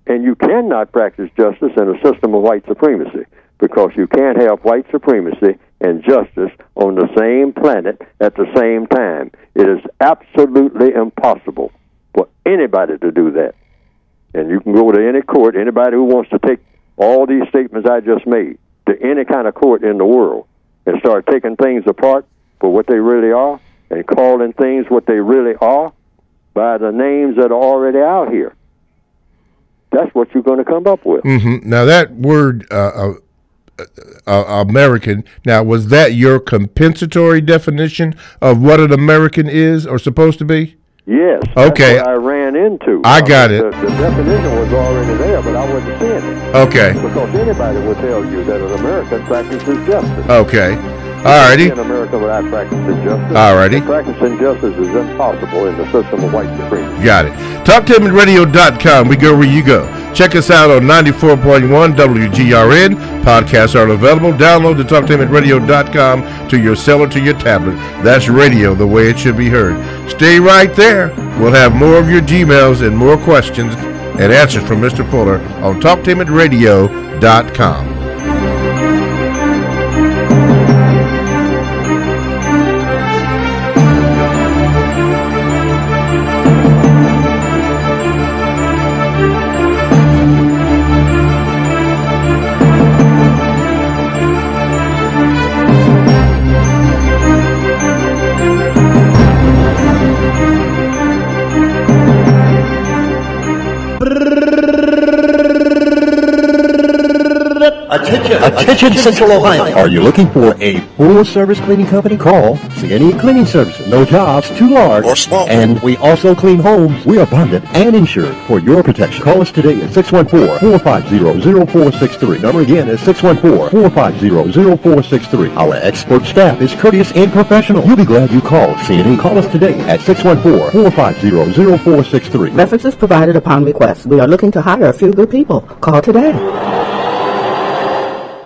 And you cannot practice justice in a system of white supremacy, because you can't have white supremacy and justice on the same planet at the same time. It is absolutely impossible for anybody to do that. And you can go to any court, anybody who wants to take all these statements I just made to any kind of court in the world and start taking things apart for what they really are and calling things what they really are by the names that are already out here. That's what you're going to come up with. Mm-hmm. Now, that word American, now, was that your compensatory definition of what an American is or supposed to be? Yes. Okay. That's what I ran into. I got it. The definition was already there, but I wasn't seeing it. Okay. Because anybody will tell you that an American practices justice. Okay. All righty. In America without practicing justice. All righty. Practicing justice is impossible in the system of white supremacy. Got it. TalkTimRadio.com. We go where you go. Check us out on 94.1 WGRN. Podcasts are available. Download the TalkTimRadio.com to your cell or to your tablet. That's radio the way it should be heard. Stay right there. We'll have more of your Gmails and more questions and answers from Mr. Fuller on TalkTimRadio.com. Attention Central Ohio. Are you looking for a full-service cleaning company? Call C&E Cleaning Services. No jobs too large or small. And we also clean homes. We are bonded and insured for your protection. Call us today at 614-450-0463. Number again is 614-450-0463. Our expert staff is courteous and professional. You'll be glad you called C&E. Call us today at 614-450-0463. References provided upon request. We are looking to hire a few good people. Call today.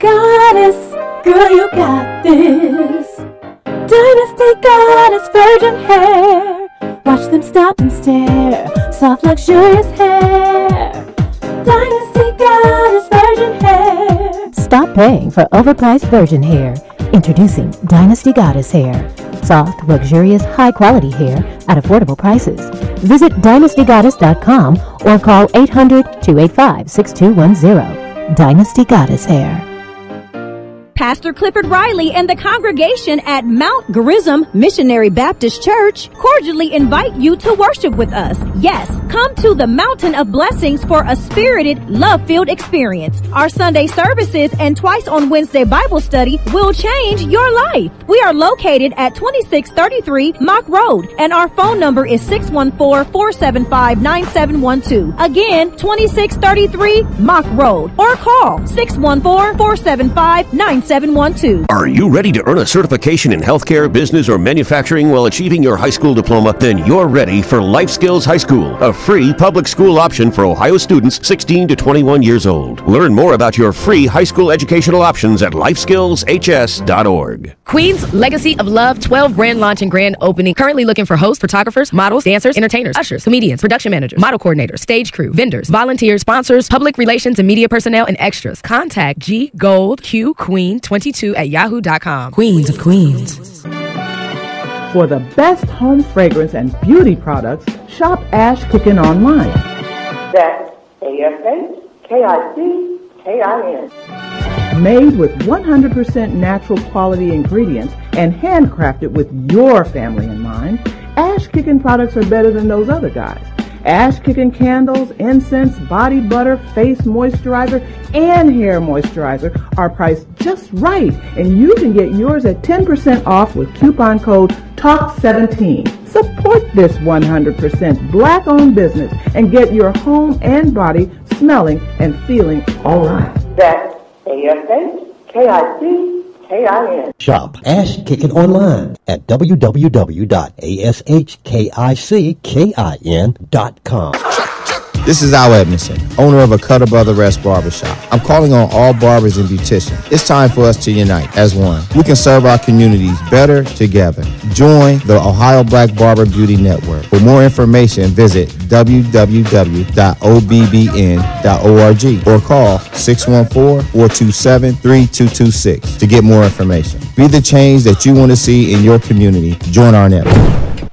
Goddess, girl, you got this. Dynasty Goddess virgin hair. Watch them stop and stare. Soft, luxurious hair. Dynasty Goddess virgin hair. Stop paying for overpriced virgin hair. Introducing Dynasty Goddess hair. Soft, luxurious, high-quality hair at affordable prices. Visit dynastygoddess.com or call 800-285-6210. Dynasty Goddess Hair. Pastor Clifford Riley and the congregation at Mount Gerizim Missionary Baptist Church cordially invite you to worship with us. Yes, come to the Mountain of Blessings for a spirited, love-filled experience. Our Sunday services and twice on Wednesday Bible study will change your life. We are located at 2633 Mock Road, and our phone number is 614-475-9712. Again, 2633 Mock Road, or call 614-475-9712. Are you ready to earn a certification in healthcare, business, or manufacturing while achieving your high school diploma? Then you're ready for Life Skills High School, a free public school option for Ohio students 16 to 21 years old. Learn more about your free high school educational options at lifeskillshs.org. Queen's Legacy of Love 12 grand launch and grand opening. Currently looking for hosts, photographers, models, dancers, entertainers, ushers, comedians, production managers, model coordinators, stage crew, vendors, volunteers, sponsors, public relations and media personnel, and extras. Contact ggoldqqueen22@yahoo.com. Queens of Queens. For the best home fragrance and beauty products, shop Ash Kickin online. That's ASHKICKIN. Made with 100% natural quality ingredients and handcrafted with your family in mind, Ash Kickin products are better than those other guys. Ash Kickin candles, incense, body butter, face moisturizer, and hair moisturizer are priced just right, and you can get yours at 10% off with coupon code TALK17. Support this 100% black-owned business and get your home and body smelling and feeling all right. That's ASHKICKIN. Shop Ash Kickin online at www.ashkickin.com. This is Al Edmondson, owner of a Cutter Brother Rest Barbershop. I'm calling on all barbers and beauticians. It's time for us to unite as one. We can serve our communities better together. Join the Ohio Black Barber Beauty Network. For more information, visit www.obbn.org or call 614-427-3226 to get more information. Be the change that you want to see in your community. Join our network.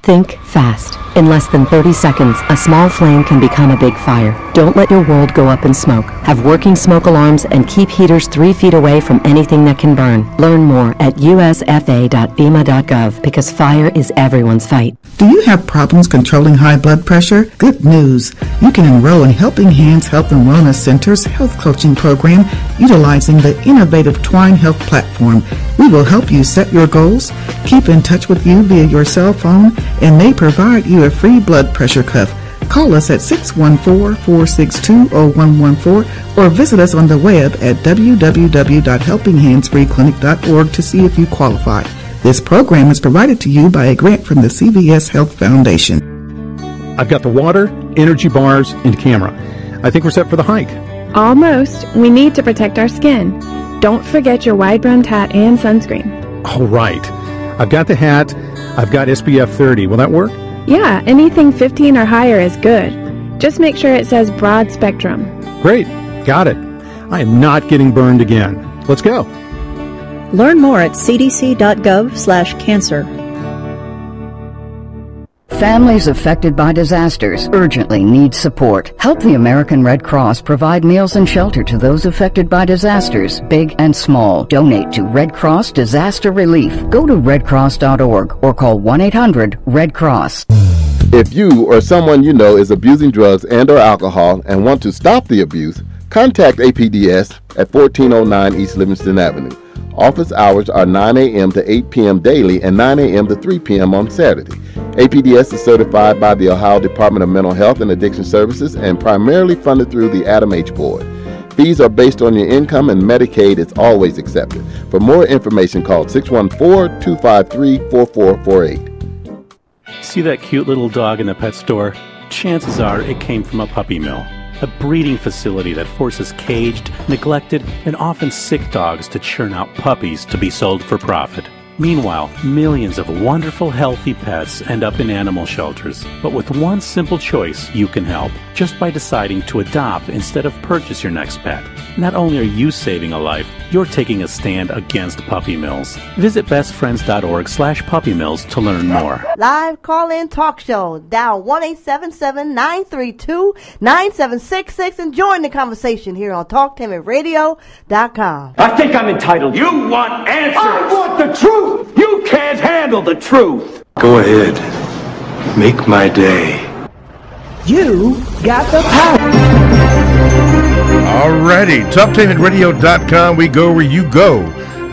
Think fast. In less than 30 seconds, a small flame can become a big fire. Don't let your world go up in smoke. Have working smoke alarms and keep heaters 3 feet away from anything that can burn. Learn more at usfa.fema.gov because fire is everyone's fight. Do you have problems controlling high blood pressure? Good news. You can enroll in Helping Hands Health and Wellness Center's health coaching program utilizing the innovative Twine Health platform. We will help you set your goals, keep in touch with you via your cell phone, and may provide you a free blood pressure cuff. Call us at 614-462-0114 or visit us on the web at www.helpinghandsfreeclinic.org to see if you qualify. This program is provided to you by a grant from the CVS Health Foundation. I've got the water, energy bars, and camera. I think we're set for the hike. Almost. We need to protect our skin. Don't forget your wide-brimmed hat and sunscreen. All right. I've got the hat. I've got SPF 30. Will that work? Yeah, anything 15 or higher is good. Just make sure it says broad spectrum. Great. Got it. I am not getting burned again. Let's go. Learn more at cdc.gov/cancer. Families affected by disasters urgently need support. Help the American Red Cross provide meals and shelter to those affected by disasters, big and small. Donate to Red Cross Disaster Relief. Go to redcross.org or call 1-800-RED-CROSS. If you or someone you know is abusing drugs and or alcohol and want to stop the abuse, Contact APDS at 1409 East Livingston Avenue. Office hours are 9 a.m. to 8 p.m. daily and 9 a.m. to 3 p.m. on Saturday. APDS is certified by the Ohio Department of Mental Health and Addiction Services and primarily funded through the Adam H. Board. Fees are based on your income and Medicaid is always accepted. For more information, call 614-253-4448. See that cute little dog in the pet store? Chances are it came from a puppy mill. A breeding facility that forces caged, neglected, and often sick dogs to churn out puppies to be sold for profit. Meanwhile, millions of wonderful, healthy pets end up in animal shelters. But with one simple choice, you can help, just by deciding to adopt instead of purchase your next pet. Not only are you saving a life, you're taking a stand against puppy mills. Visit bestfriends.org/puppy mills to learn more. Live call-in talk show. Dial 1-877-932-9766 and join the conversation here on TalkTimidRadio.com. I think I'm entitled. You want answers. I want the truth. You can't handle the truth. Go ahead. Make my day. You got the power. Alrighty, TalkTimidRadio.com. We go where you go.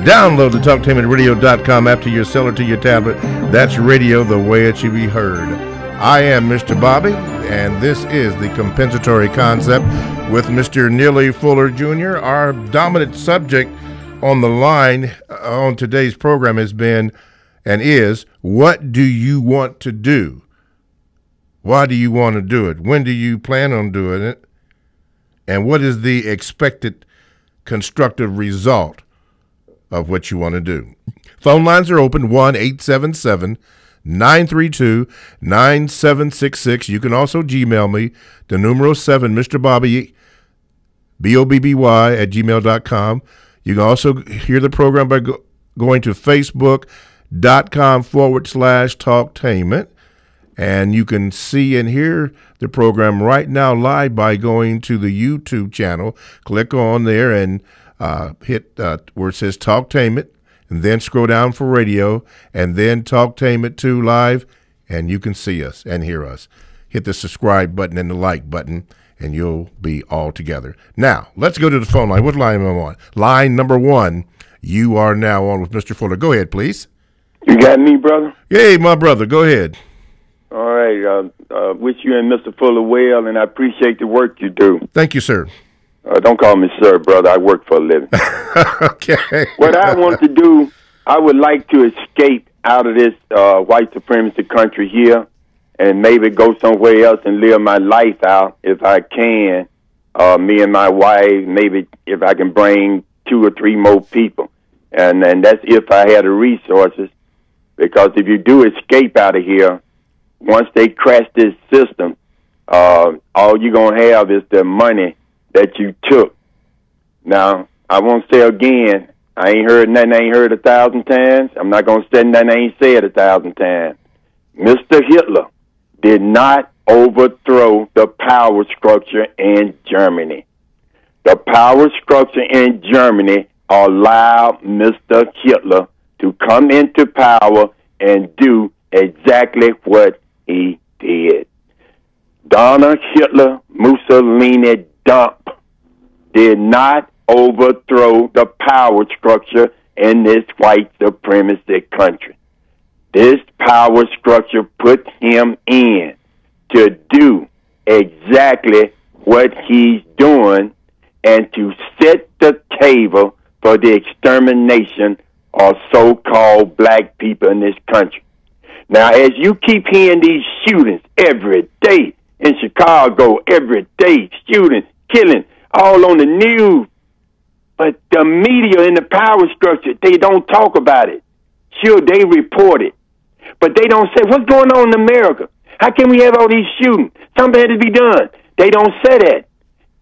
Download the TalkTimidRadio.com app to your cell or to your tablet. That's radio the way it should be heard. I am Mr. Bobby, and this is the Compensatory Concept with Mr. Neely Fuller Jr. Our dominant subject on the line on today's program has been and is, what do you want to do? Why do you want to do it? When do you plan on doing it? And what is the expected constructive result of what you want to do? Phone lines are open, 1-877-932-9766. You can also Gmail me, the numero 7, Mr. Bobby, BOBBY @gmail.com. You can also hear the program by going to Facebook.com/Talktainment. And you can see and hear the program right now live by going to the YouTube channel. Click on there and hit where it says Talktainment, and then scroll down for radio, and then Talktainment 2 live, and you can see us and hear us. Hit the subscribe button and the like button, and you'll be all together. Now, let's go to the phone line. What line am I on? Line number 1. You are now on with Mr. Fuller. Go ahead, please. You got me, brother? Hey, my brother. Go ahead. All right. Wish you and Mr. Fuller well, and I appreciate the work you do. Thank you, sir. Don't call me sir, brother. I work for a living. Okay. What I want to do, I would like to escape out of this white supremacy country here and maybe go somewhere else and live my life out if I can. Me and my wife, maybe if I can bring 2 or 3 more people. And that's if I had the resources. Because if you do escape out of here, once they crash this system, all you're going to have is the money that you took. Now, I won't say again, I ain't heard nothing I ain't heard 1,000 times. I'm not going to say nothing I ain't said 1,000 times. Mr. Hitler did not overthrow the power structure in Germany. The power structure in Germany allowed Mr. Hitler to come into power and do exactly what he did. Donald Hitler Mussolini dump did not overthrow the power structure in this white supremacy country. This power structure put him in to do exactly what he's doing and to set the table for the extermination of so-called black people in this country. Now, as you keep hearing these shootings every day in Chicago, every day, shooting, killing, all on the news, but the media and the power structure, they don't talk about it. Sure, they report it, but they don't say, what's going on in America? How can we have all these shootings? Something had to be done. They don't say that.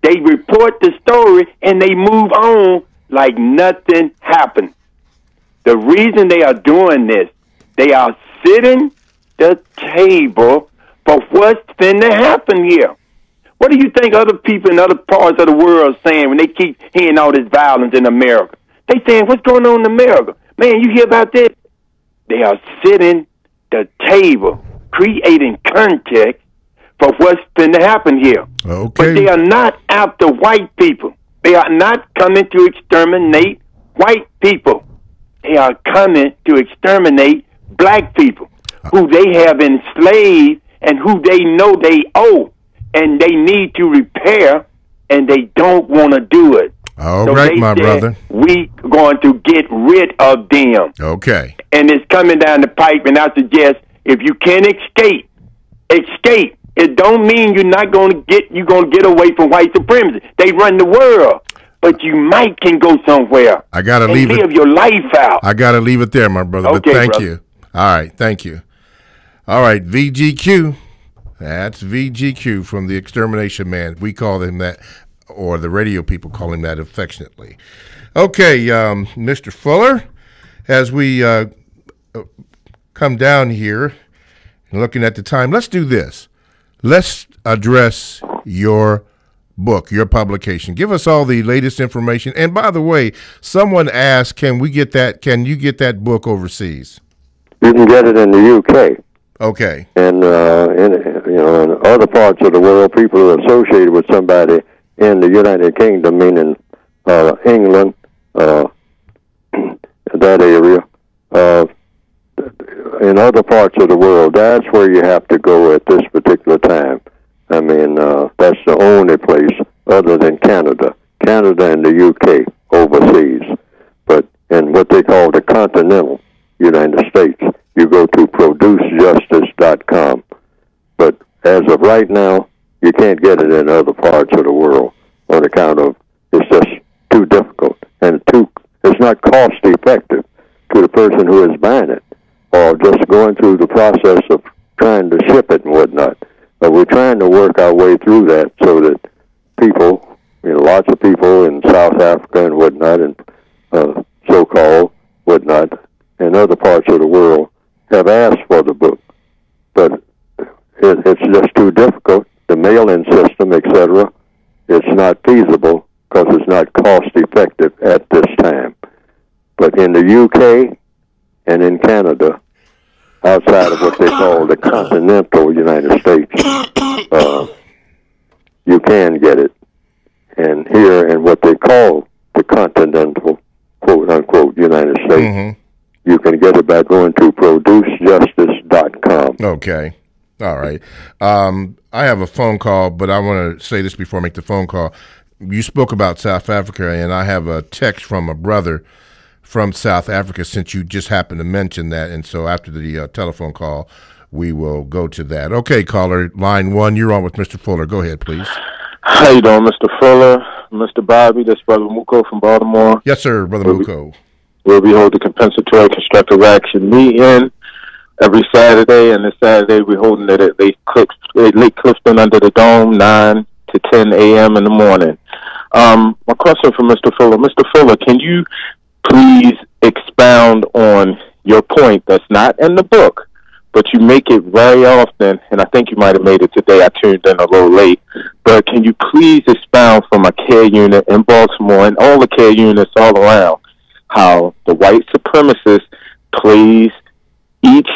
They report the story, and they move on like nothing happened. The reason they are doing this, they are sitting the table for what's finna happen here. What do you think other people in other parts of the world are saying when they keep hearing all this violence in America? They saying, what's going on in America? Man, you hear about this? They are sitting the table, creating context for what's been to happen here. Okay. But they are not after white people. They are not coming to exterminate white people. They are coming to exterminate black people who they have enslaved and who they know they owe and they need to repair, and they don't want to do it. All right, my brother. We going to get rid of them. Okay. And it's coming down the pipe, and I suggest if you can escape. It don't mean you're going to get away from white supremacy. They run the world. But you might can go somewhere. I gotta live your life out. I gotta leave it there, my brother. Okay, but thank brother. you. All right, thank you. All right, VGQ. That's VGQ from the Extermination Man. We call him that, or the radio people call him that affectionately. Okay, Mr. Fuller, as we come down here and looking at the time, let's do this. Let's address your book, your publication. Give us all the latest information. And by the way, someone asked, can you get that book overseas? You can get it in the UK. Okay. And in other parts of the world, people who are associated with somebody in the United Kingdom, meaning England, that area, in other parts of the world, that's where you have to go at this particular time. I mean, that's the only place other than Canada and the UK overseas. But in what they call the continental United States, you go to producejustice.com. But as of right now, you can't get it in other parts of the world on account of it's just too difficult and it's not cost effective to the person who is buying it or just going through the process of trying to ship it and whatnot. But we're trying to work our way through that so that people, lots of people in South Africa and whatnot, and so-called whatnot, and other parts of the world have asked for the book. But it's just too difficult. The mail-in system, etc., it's not feasible because it's not cost-effective at this time. But in the UK and in Canada, outside of what they call the continental United States, you can get it. And here in what they call the continental, quote-unquote, United States, you can get it by going to producejustice.com. Okay. All right. I have a phone call, but I want to say this before I make the phone call. You spoke about South Africa, and I have a text from a brother from South Africa since you just happened to mention that. And so after the telephone call, we will go to that. Okay, caller, line 1, you're on with Mr. Fuller. Go ahead, please. How you doing, Mr. Fuller? Mr. Bobby, this Brother Muko from Baltimore. Yes, sir, Brother Muko. We'll be holding compensatory constructive action meeting every Saturday, and this Saturday we're holding it at Lake Clifton under the Dome, 9 to 10 a.m. in the morning. My question for Mr. Fuller. Mr. Fuller, can you please expound on your point that's not in the book, but you make it very often, and I think you might have made it today. I tuned in a little late. But can you please expound from a care unit in Baltimore and all the care units all around how the white supremacist plays each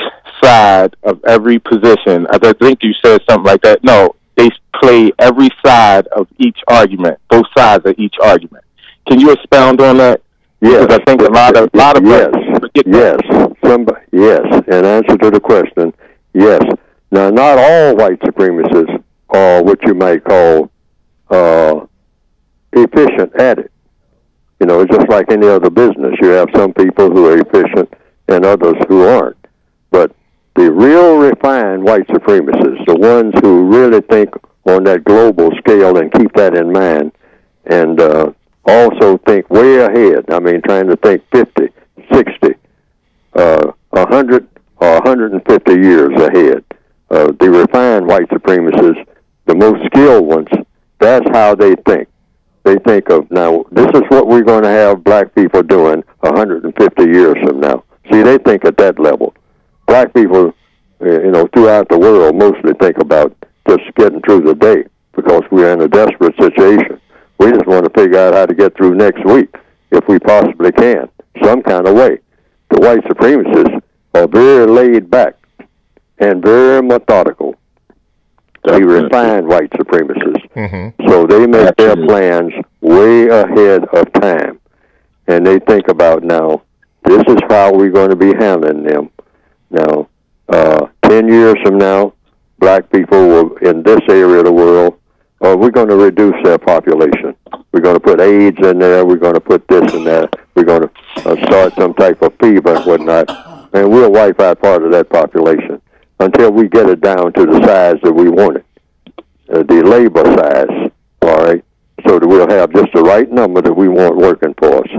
side of every position? I think you said something like that. No, they play every side of each argument, both sides of each argument. Can you expound on that? Yes, because I think a lot of yes. In answer to the question, yes. Now, not all white supremacists are what you might call efficient at it. It's just like any other business. You have some people who are efficient and others who aren't. But the real refined white supremacists, the ones who really think on that global scale and keep that in mind, and also think way ahead. I mean, trying to think 50, 60, 100 or 150 years ahead. The refined white supremacists, the most skilled ones, that's how they think. They think of, now, this is what we're going to have black people doing 150 years from now. See, they think at that level. Black people, throughout the world mostly think about just getting through the day because we're in a desperate situation. We just want to figure out how to get through next week, if we possibly can, some kind of way. The white supremacists are very laid back and very methodical. the refined white supremacists. So they make their plans way ahead of time. And they think about, now, this is how we're going to be handling them. Now, 10 years from now, black people will, in this area of the world, we're going to reduce their population. We're going to put AIDS in there. We're going to put this and that. We're going to start some type of fever and whatnot. And we'll wipe out part of that population until we get it down to the size that we want it, the labor size, all right, so that we'll have just the right number that we want working for us.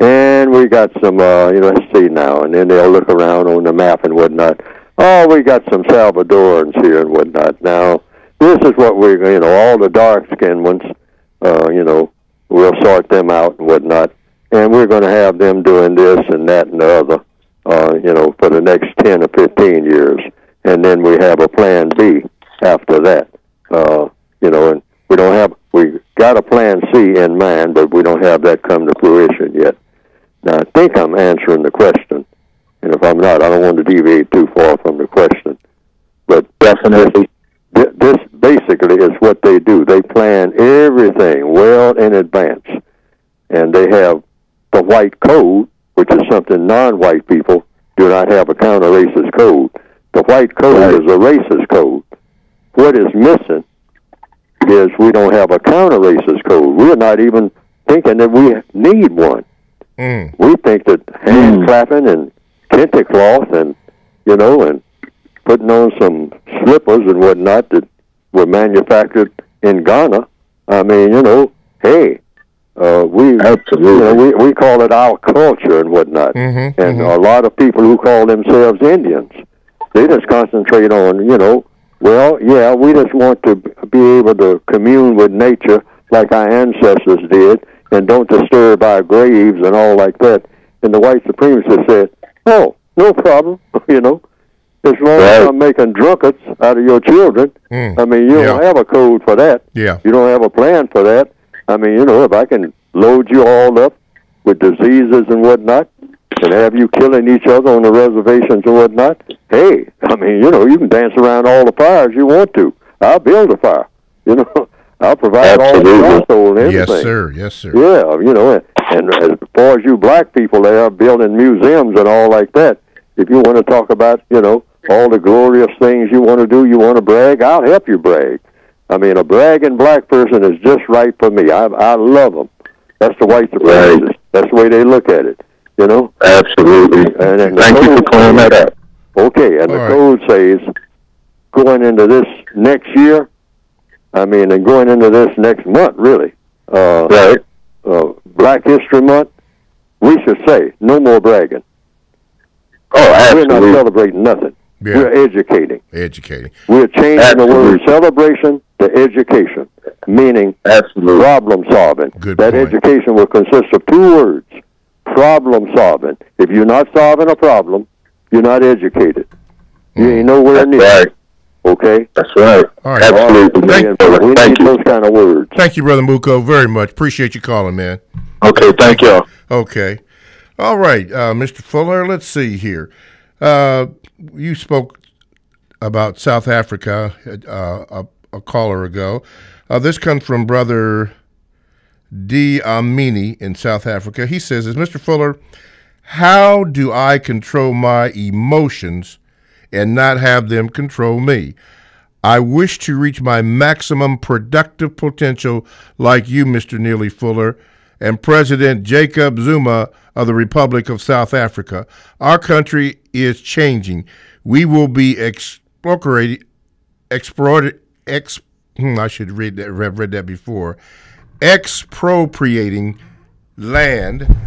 And we got some, let's see now, and then they'll look around on the map and whatnot. Oh, we got some Salvadorans here and whatnot. Now, this is what we're, all the dark-skinned ones, we'll sort them out and whatnot. And we're going to have them doing this and that and the other, for the next 10 or 15 years. And then we have a plan B after that, and we got a plan C in mind, but we don't have that come to fruition yet. Now, I think I'm answering the question. And if I'm not, I don't want to deviate too far from the question. But definitely, this basically is what they do. They plan everything well in advance. And they have the white code, which is something non-white people do not have a counter-racist code. The white code is a racist code. What is missing is we don't have a counter-racist code. We're not even thinking that we need one. We think that hand clapping and kente cloth and, and putting on some slippers and whatnot that were manufactured in Ghana. I mean, hey, we call it our culture and whatnot. And a lot of people who call themselves Indians, they just concentrate on, we just want to be able to commune with nature like our ancestors did and don't disturb our graves and all like that. And the white supremacists said, oh, no problem, as long as I'm making drunkards out of your children. I mean, you don't have a code for that. You don't have a plan for that. I mean, if I can load you all up with diseases and whatnot and have you killing each other on the reservations and whatnot, hey, I mean, you can dance around all the fires you want to. I'll build a fire, I'll provide all the household and everything. Yes, sir. Yeah, and as far as you black people there building museums and all like that, if you want to talk about, all the glorious things you want to do, you want to brag, I'll help you brag. I mean, a bragging black person is just right for me. I love them. That's the white supremacists. That's the way they look at it, Absolutely. And thank you for clearing that up. Okay, and the code says going into this next year, and going into this next month, really, Black History Month, we should say no more bragging. Oh, absolutely. We're not celebrating nothing. Yeah. We're educating. We're changing the word celebration to education, meaning problem solving. That education will consist of two words, problem solving. If you're not solving a problem, you're not educated. You ain't nowhere near. Right. Okay? That's right. All right. Absolutely. We need those kind of words. Thank you, Brother Muko, very much. Appreciate you calling, man. Okay, thank you. Okay. All right, Mr. Fuller, let's see here. You spoke about South Africa a caller ago. This comes from Brother D. Amini in South Africa. He says, Mr. Fuller, how do I control my emotions and not have them control me? I wish to reach my maximum productive potential like you, Mr. Neely Fuller, and President Jacob Zuma of the Republic of South Africa. Our country is changing. We will be I should have read that before. Expropriating land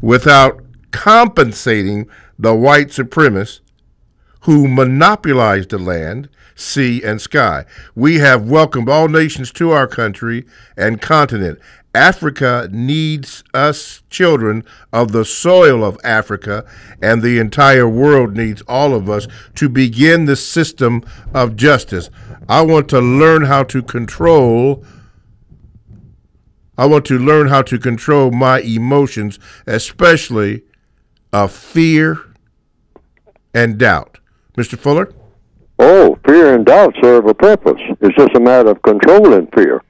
without compensating the white supremacists who monopolize the land, sea, and sky. We have welcomed all nations to our country and continent. Africa needs us children of the soil of Africa, and the entire world needs all of us to begin the system of justice. I want to learn how to control my emotions, especially of fear and doubt. Mr. Fuller? Oh, fear and doubt serve a purpose. It's just a matter of controlling fear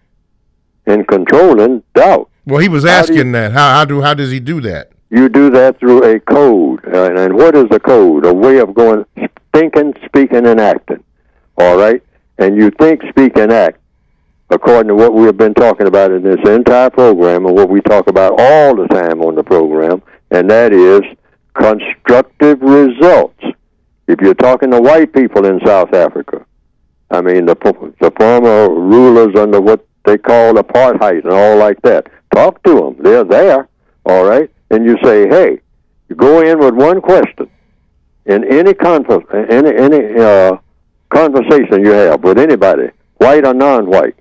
and controlling doubt. Well, he was asking that. How does he do that? You do that through a code. And what is a code? A way of going thinking, speaking, and acting. All right? And you think, speak, and act according to what we have been talking about in this entire program and what we talk about all the time on the program, and that is constructive results. If you're talking to white people in South Africa, I mean the former rulers under what they call apartheid and all like that, talk to them. They're there, all right? And you say, hey, you go in with one question in any conversation you have with anybody, white or non-white.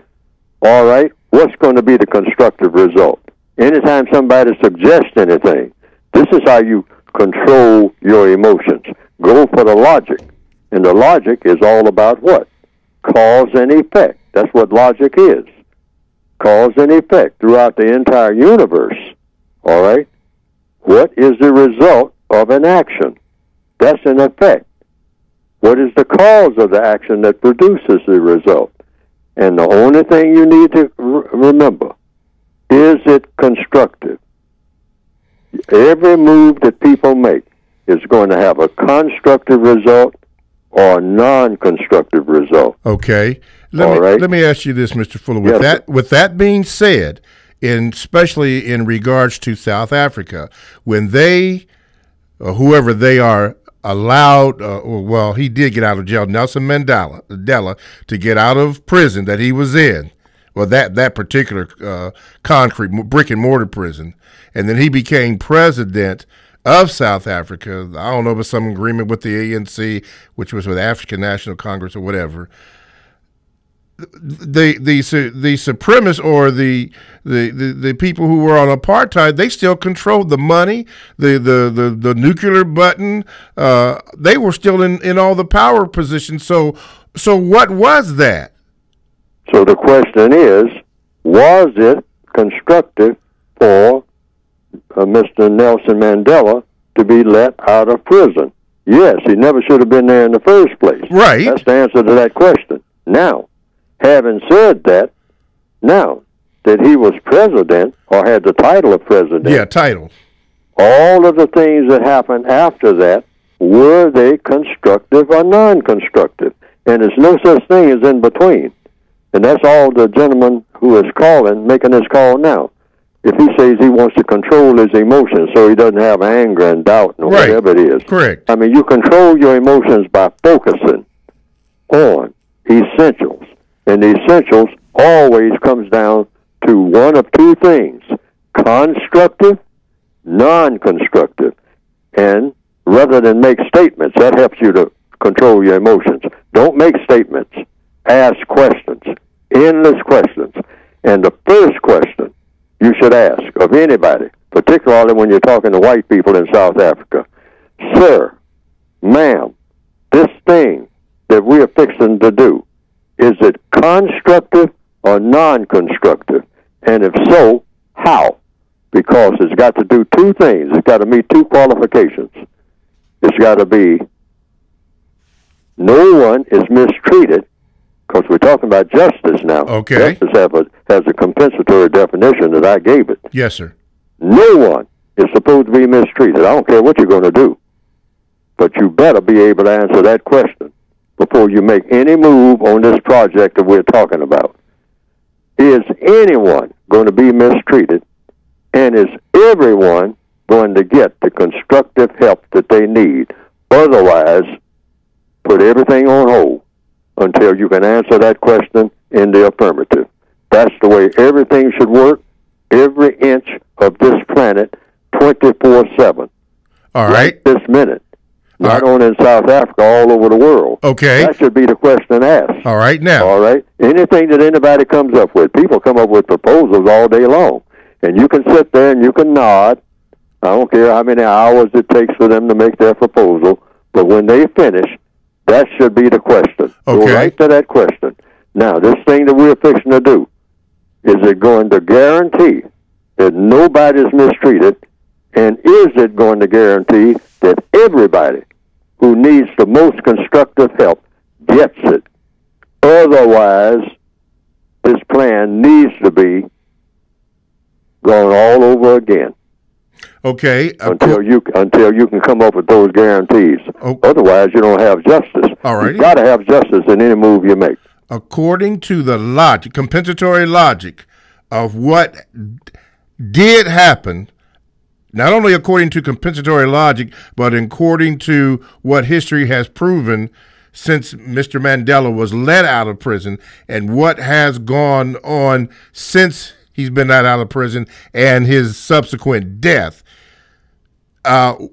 All right, what's going to be the constructive result? Anytime somebody suggests anything, this is how you control your emotions. Go for the logic. And the logic is all about what? Cause and effect. That's what logic is. Cause and effect throughout the entire universe. All right? What is the result of an action? That's an effect. What is the cause of the action that produces the result? And the only thing you need to remember, is it constructive? Every move that people make is going to have a constructive result or a non-constructive result. Okay. Let me ask you this, Mr. Fuller. With that being said, especially in regards to South Africa, when they, whoever they are, allowed, he did get out of jail, Nelson Mandela, to get out of prison that he was in, that particular concrete brick and mortar prison, and then he became president of South Africa. I don't know, but some agreement with the ANC, which was with African National Congress or whatever. The supremacists or the people who were on apartheid, they still controlled the money, the nuclear button. They were still in all the power positions. So what was that? So the question is, was it constructive for Mr. Nelson Mandela to be let out of prison? Yes, he never should have been there in the first place. Right. That's the answer to that question. Now, having said that, now that he was president or had the title of president. Yeah, title. All of the things that happened after that, were they constructive or non-constructive? And there's no such thing as in between. And that's all the gentleman who is making this call now. If he says he wants to control his emotions so he doesn't have anger and doubt and whatever it is. Correct. I mean, you control your emotions by focusing on essentials. And the essentials always comes down to one of two things: constructive, non-constructive. And rather than make statements, that helps you to control your emotions. Don't make statements. Ask questions, endless questions. And the first question you should ask of anybody, particularly when you're talking to white people in South Africa: sir, ma'am, this thing that we are fixing to do, is it constructive or non-constructive? And if so, how? Because it's got to do two things. It's got to meet two qualifications. It's got to be no one is mistreated, because we're talking about justice now. Okay. Justice has a compensatory definition that I gave it. Yes, sir. No one is supposed to be mistreated. I don't care what you're going to do. But you better be able to answer that question before you make any move on this project that we're talking about. Is anyone going to be mistreated? And is everyone going to get the constructive help that they need? Otherwise, put everything on hold until you can answer that question in the affirmative. That's the way everything should work, every inch of this planet, 24/7. All right. This minute. Not only in South Africa, all over the world. Okay. That should be the question asked. All right, now. All right. Anything that anybody comes up with, people come up with proposals all day long. And you can sit there and you can nod. I don't care how many hours it takes for them to make their proposal. But when they finish, that should be the question. Okay. Go right to that question. Now, this thing that we're fixing to do, is it going to guarantee that nobody's mistreated? And is it going to guarantee that everybody who needs the most constructive help gets it. Otherwise, this plan needs to be gone all over again. Okay. Until you can come up with those guarantees. Otherwise, you don't have justice. All right. You got to have justice in any move you make. According to the logic, compensatory logic of what did happen, not only according to compensatory logic, but according to what history has proven since Mr. Mandela was let out of prison and what has gone on since he's been let out of prison and his subsequent death.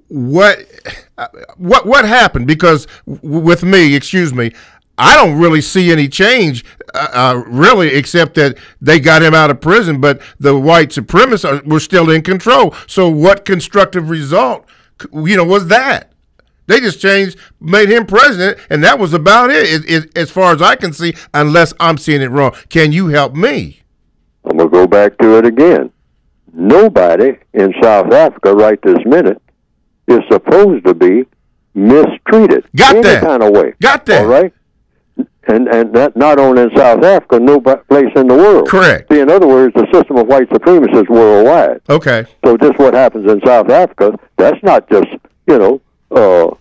What happened? Because with me, I don't really see any change, really, except that they got him out of prison, but the white supremacists were still in control. So what constructive result, was that? They just changed, made him president, and that was about it, as far as I can see, unless I'm seeing it wrong. Can you help me? I'm going to go back to it again. Nobody in South Africa right this minute is supposed to be mistreated. Got that. Any kind of way. Got that. All right? And that not only in South Africa, no place in the world. Correct. See, in other words, the system of white supremacy is worldwide. Okay. So just what happens in South Africa, that's not just, a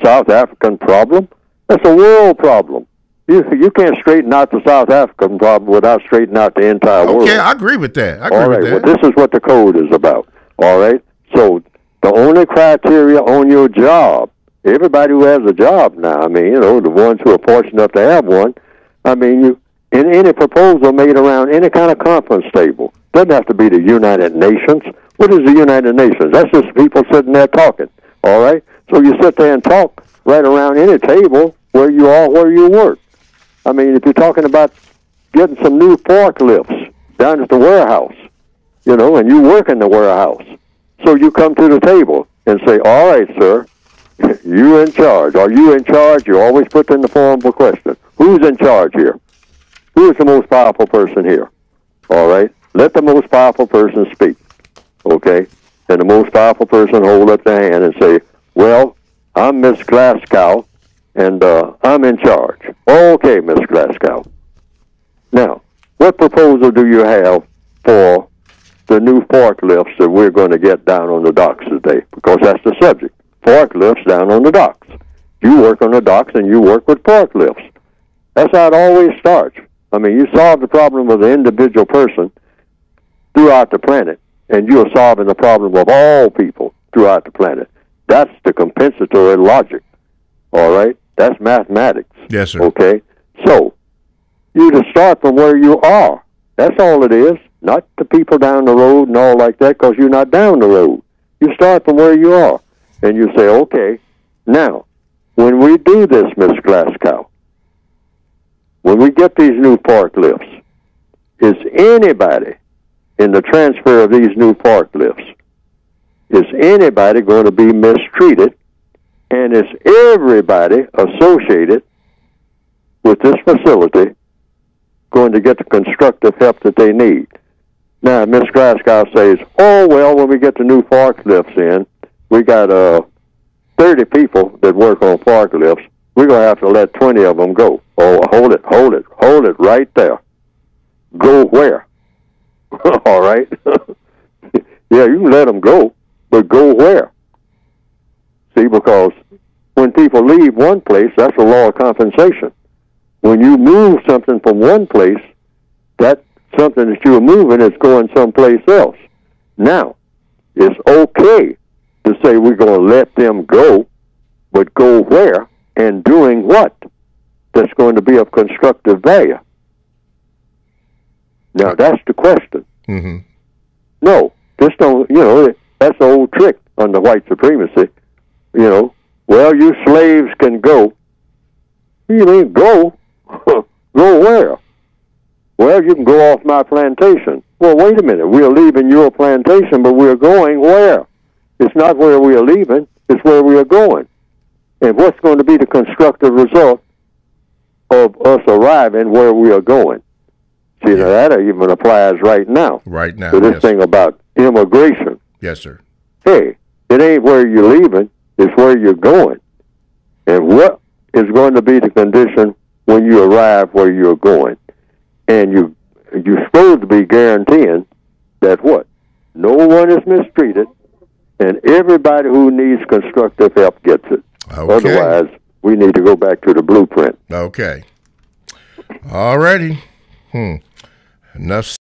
South African problem. That's a world problem. You can't straighten out the South African problem without straightening out the entire world. Okay, I agree with that. All right, well, this is what the code is about. All right? So the only criteria on your job, everybody who has a job now, the ones who are fortunate enough to have one, in any proposal made around any kind of conference table, doesn't have to be the United Nations. What is the United Nations? That's just people sitting there talking. All right? So you sit there and talk right around any table where you are, where you work. If you're talking about getting some new forklifts down at the warehouse, and you work in the warehouse, so you come to the table and say, all right, sir, you in charge. Are you in charge? You always put in the form of a question. Who's in charge here? Who is the most powerful person here? All right? Let the most powerful person speak. Okay? And the most powerful person hold up their hand and say, well, I'm Miss Glasgow, and I'm in charge. Okay, Miss Glasgow. Now, what proposal do you have for the new forklifts that we're going to get down on the docks today? Because that's the subject. Forklifts down on the docks. You work on the docks and you work with forklifts. That's how it always starts. You solve the problem of the individual person throughout the planet, and you are solving the problem of all people throughout the planet. That's the compensatory logic. All right? That's mathematics. Yes, sir. Okay? So, you just start from where you are. That's all it is. Not the people down the road and all like that, because you're not down the road. You start from where you are. And you say, okay, now, when we do this, Miss Glasgow, when we get these new forklifts, is anybody in the transfer of these new forklifts, is anybody going to be mistreated? And is everybody associated with this facility going to get the constructive help that they need? Now, Miss Glasgow says, oh, well, when we get the new forklifts in, we got 30 people that work on forklifts. We're going to have to let 20 of them go. Oh, hold it right there. Go where? All right? Yeah, you can let them go, but go where? See, because when people leave one place, that's a law of compensation. When you move something from one place, that something that you're moving is going someplace else. Now, it's okay to say we're going to let them go, but go where and doing what that's going to be of constructive value? Now, that's the question. Mm-hmm. No, just don't, that's the old trick on the white supremacy. Well, you slaves can go. You mean go? Go where? Well, you can go off my plantation. Well, wait a minute. We're leaving your plantation, but we're going where? It's not where we are leaving. It's where we are going. And what's going to be the constructive result of us arriving where we are going? See, now that even applies right now. Right now, to this thing about immigration. Yes, sir. Hey, it ain't where you're leaving. It's where you're going. And what is going to be the condition when you arrive where you're going. And you're supposed to be guaranteeing that what? No one is mistreated, and everybody who needs constructive help gets it. Okay. Otherwise, we need to go back to the blueprint. Okay. All righty. Enough